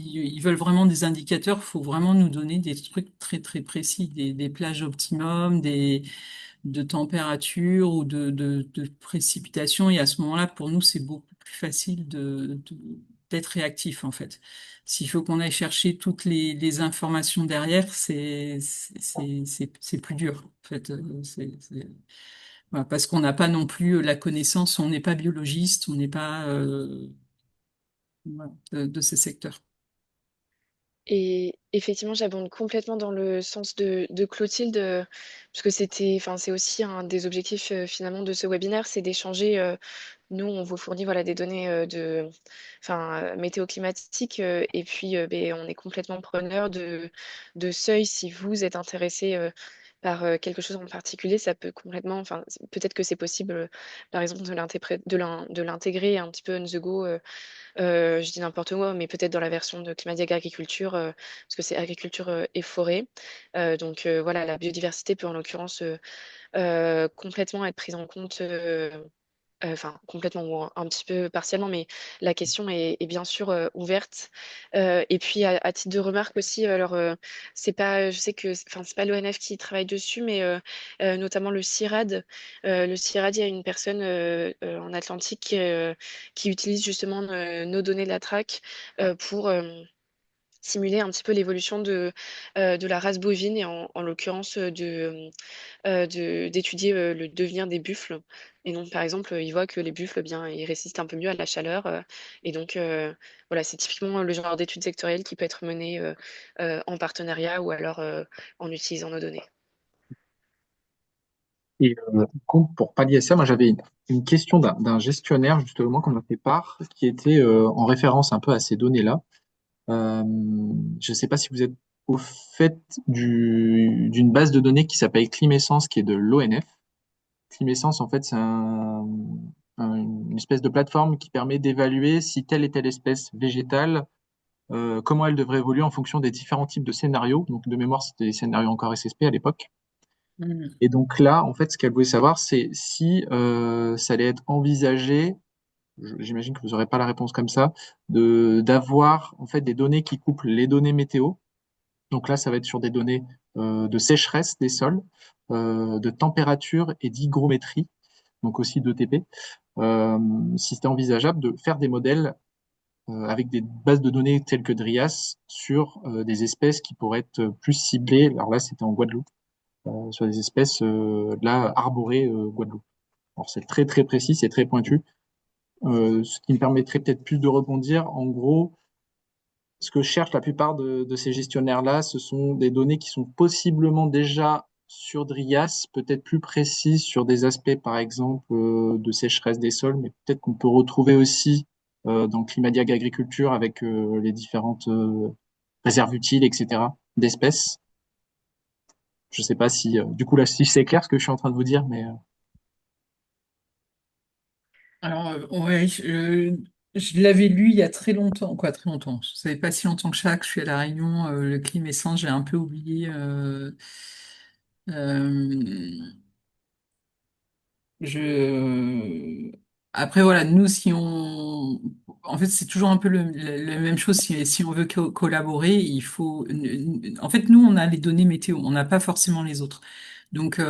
ils veulent vraiment des indicateurs, faut vraiment nous donner des trucs très très précis, des plages optimum, de température ou de précipitation. Et à ce moment-là, pour nous, c'est beaucoup plus facile d'être réactif en fait. S'il faut qu'on aille chercher toutes les informations derrière, c'est plus dur en fait. Voilà, parce qu'on n'a pas non plus la connaissance, on n'est pas biologiste, on n'est pas voilà, de ces secteurs. Et effectivement, j'abonde complètement dans le sens de Clotilde, parce que enfin, c'est aussi un des objectifs finalement de ce webinaire, c'est d'échanger. Nous, on vous fournit voilà, des données enfin, météo-climatiques, et puis ben, on est complètement preneur de seuil. Si vous êtes intéressé par quelque chose en particulier, ça peut complètement, enfin, peut-être que c'est possible, par exemple, de l'intégrer un petit peu on the go. Je dis n'importe quoi, mais peut-être dans la version de Climat Diag Agriculture, parce que c'est agriculture et forêt. Donc voilà, la biodiversité peut en l'occurrence complètement être prise en compte, enfin complètement ou un petit peu partiellement, mais la question est bien sûr ouverte. Et puis à titre de remarque aussi, alors c'est pas, je sais que, enfin c'est pas l'ONF qui travaille dessus, mais notamment le CIRAD. Le CIRAD, il y a une personne en Atlantique qui utilise justement nos données de la traque pour simuler un petit peu l'évolution de la race bovine et en l'occurrence d'étudier le devenir des buffles. Et donc, par exemple, ils voient que les buffles, eh bien, ils résistent un peu mieux à la chaleur. Et donc, voilà, c'est typiquement le genre d'études sectorielles qui peut être menée en partenariat ou alors en utilisant nos données. Et pour pallier à ça, moi j'avais une question d'un gestionnaire justement qu'on m'a fait part, qui était en référence un peu à ces données-là. Euh, je ne sais pas si vous êtes au fait d'une base de données qui s'appelle Climessence, qui est de l'ONF. Climessence, en fait, c'est une espèce de plateforme qui permet d'évaluer si telle et telle espèce végétale, comment elle devrait évoluer en fonction des différents types de scénarios. Donc, de mémoire, c'était des scénarios encore SSP à l'époque. Mm. Et donc là, en fait, ce qu'elle voulait savoir, c'est si ça allait être envisagé, j'imagine que vous n'aurez pas la réponse comme ça, d'avoir en fait des données qui couplent les données météo. Donc là, ça va être sur des données de sécheresse des sols, de température et d'hygrométrie. donc aussi d'ETP, si c'était envisageable de faire des modèles avec des bases de données telles que Drias sur des espèces qui pourraient être plus ciblées. Alors là, c'était en Guadeloupe, sur des espèces là arborées Guadeloupe. Alors c'est très très précis, c'est très pointu, ce qui me permettrait peut-être plus de rebondir. En gros, ce que cherchent la plupart de ces gestionnaires-là, ce sont des données qui sont possiblement déjà sur Drias, peut-être plus précises sur des aspects, par exemple, de sécheresse des sols, mais peut-être qu'on peut retrouver aussi dans Climadiag Agriculture avec les différentes réserves utiles, etc., d'espèces. Je sais pas si, du coup, là, si c'est clair ce que je suis en train de vous dire, mais Alors, ouais, je l'avais lu il y a très longtemps, quoi, très longtemps. Je savais pas si longtemps que ça, que je suis à La Réunion, le Clim Essence, j'ai un peu oublié. Euh, je... Après, voilà, nous, si on... En fait, c'est toujours un peu la même chose. Si on veut collaborer, il faut... En fait, nous, on a les données météo, on n'a pas forcément les autres. Donc,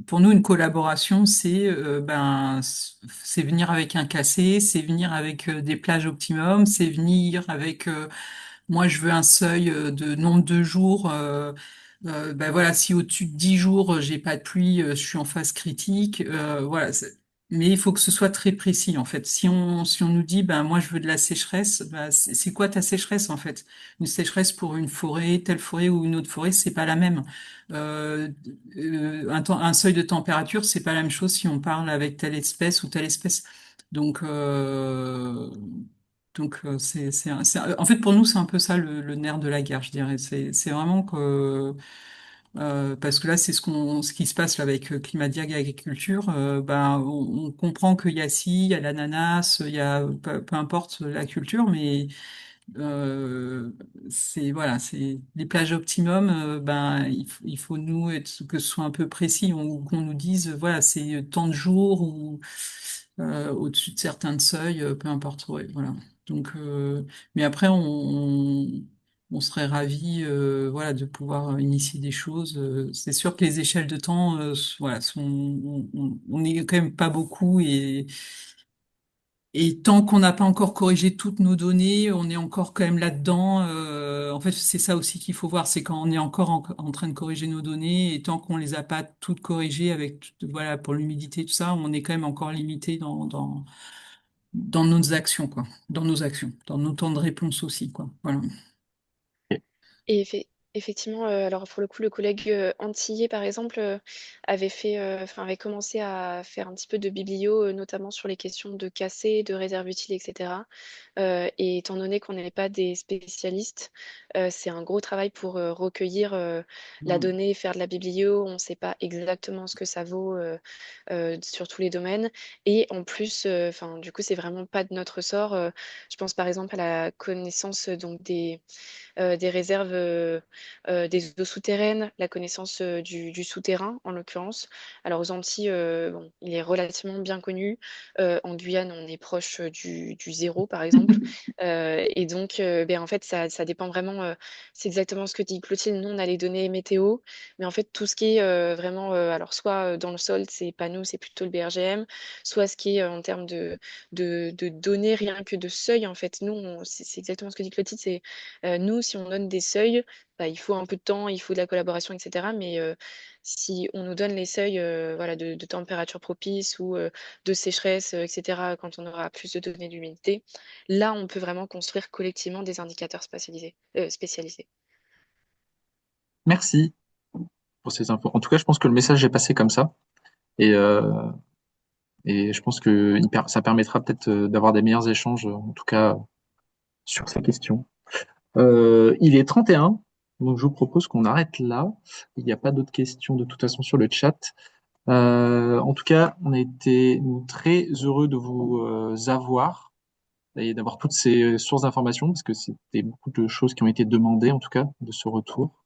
pour nous, une collaboration, c'est venir avec un cassé, c'est venir avec des plages optimum, c'est venir avec moi, je veux un seuil de nombre de jours. Ben voilà, si au-dessus de 10 jours, j'ai pas de pluie, je suis en phase critique. Voilà. Mais il faut que ce soit très précis, en fait. Si on nous dit, ben moi, je veux de la sécheresse, ben, c'est quoi ta sécheresse, en fait? Une sécheresse pour une forêt, telle forêt ou une autre forêt, c'est pas la même. Euh, un seuil de température, c'est pas la même chose si on parle avec telle espèce ou telle espèce. Donc, en fait, pour nous, c'est un peu ça le nerf de la guerre, je dirais. C'est vraiment que, parce que là, ce qui se passe là avec Climadiag Agriculture, ben, on comprend qu'il y a ci, il y a l'ananas, il y a, peu importe la culture, mais voilà, c'est les plages optimum. Ben, il faut nous que ce soit un peu précis, qu'on nous dise, voilà, c'est tant de jours ou au-dessus de certains seuils, peu importe. Ouais, voilà. Donc, mais après, on serait ravis, voilà, de pouvoir initier des choses. C'est sûr que les échelles de temps, voilà, on n'est quand même pas beaucoup et tant qu'on n'a pas encore corrigé toutes nos données, on est encore quand même là-dedans. En fait, c'est ça aussi qu'il faut voir, c'est quand on est encore en train de corriger nos données et tant qu'on les a pas toutes corrigées avec, voilà, pour l'humidité, tout ça, on est quand même encore limité dans nos actions, quoi. Dans nos actions, dans nos temps de réponse aussi, quoi. Voilà. Et effectivement, alors pour le coup, le collègue antillais, par exemple, avait commencé à faire un petit peu de biblio, notamment sur les questions de cassé, de réserve utile, etc. Et étant donné qu'on n'est pas des spécialistes, c'est un gros travail pour recueillir la Mm. donnée, faire de la biblio. On ne sait pas exactement ce que ça vaut sur tous les domaines. Et en plus, du coup, c'est vraiment pas de notre ressort. Je pense par exemple à la connaissance donc des réserves des eaux souterraines, la connaissance du souterrain en l'occurrence. Alors aux Antilles, bon, il est relativement bien connu. En Guyane, on est proche du zéro par exemple. Et donc, en fait, ça dépend vraiment. C'est exactement ce que dit Clotilde. Nous, on a les données météo, mais en fait, tout ce qui est vraiment, alors soit dans le sol, c'est pas nous, c'est plutôt le BRGM, soit ce qui est en termes de données, rien que de seuil, en fait. Nous, c'est exactement ce que dit Clotilde, c'est nous, si on donne des seuils, bah, il faut un peu de temps, il faut de la collaboration, etc. Mais si on nous donne les seuils voilà, de température propice ou de sécheresse, etc., quand on aura plus de données d'humidité, là, on peut vraiment construire collectivement des indicateurs spécialisés. merci pour ces infos. En tout cas, je pense que le message est passé comme ça. Et, je pense que ça permettra peut-être d'avoir des meilleurs échanges, en tout cas sur ces questions. Il est 31, donc je vous propose qu'on arrête là. Il n'y a pas d'autres questions de toute façon sur le chat. En tout cas, on a été nous, très heureux de vous avoir et d'avoir toutes ces sources d'informations, parce que c'était beaucoup de choses qui ont été demandées, en tout cas, de ce retour.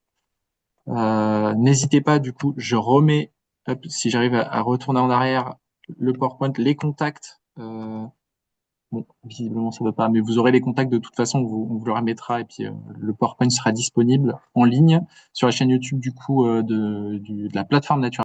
N'hésitez pas, du coup, je remets, hop, si j'arrive à retourner en arrière, le PowerPoint, les contacts. Bon, visiblement, ça ne va pas, mais vous aurez les contacts de toute façon, on vous le remettra, et puis le PowerPoint sera disponible en ligne sur la chaîne YouTube, du coup, de la plateforme Nature.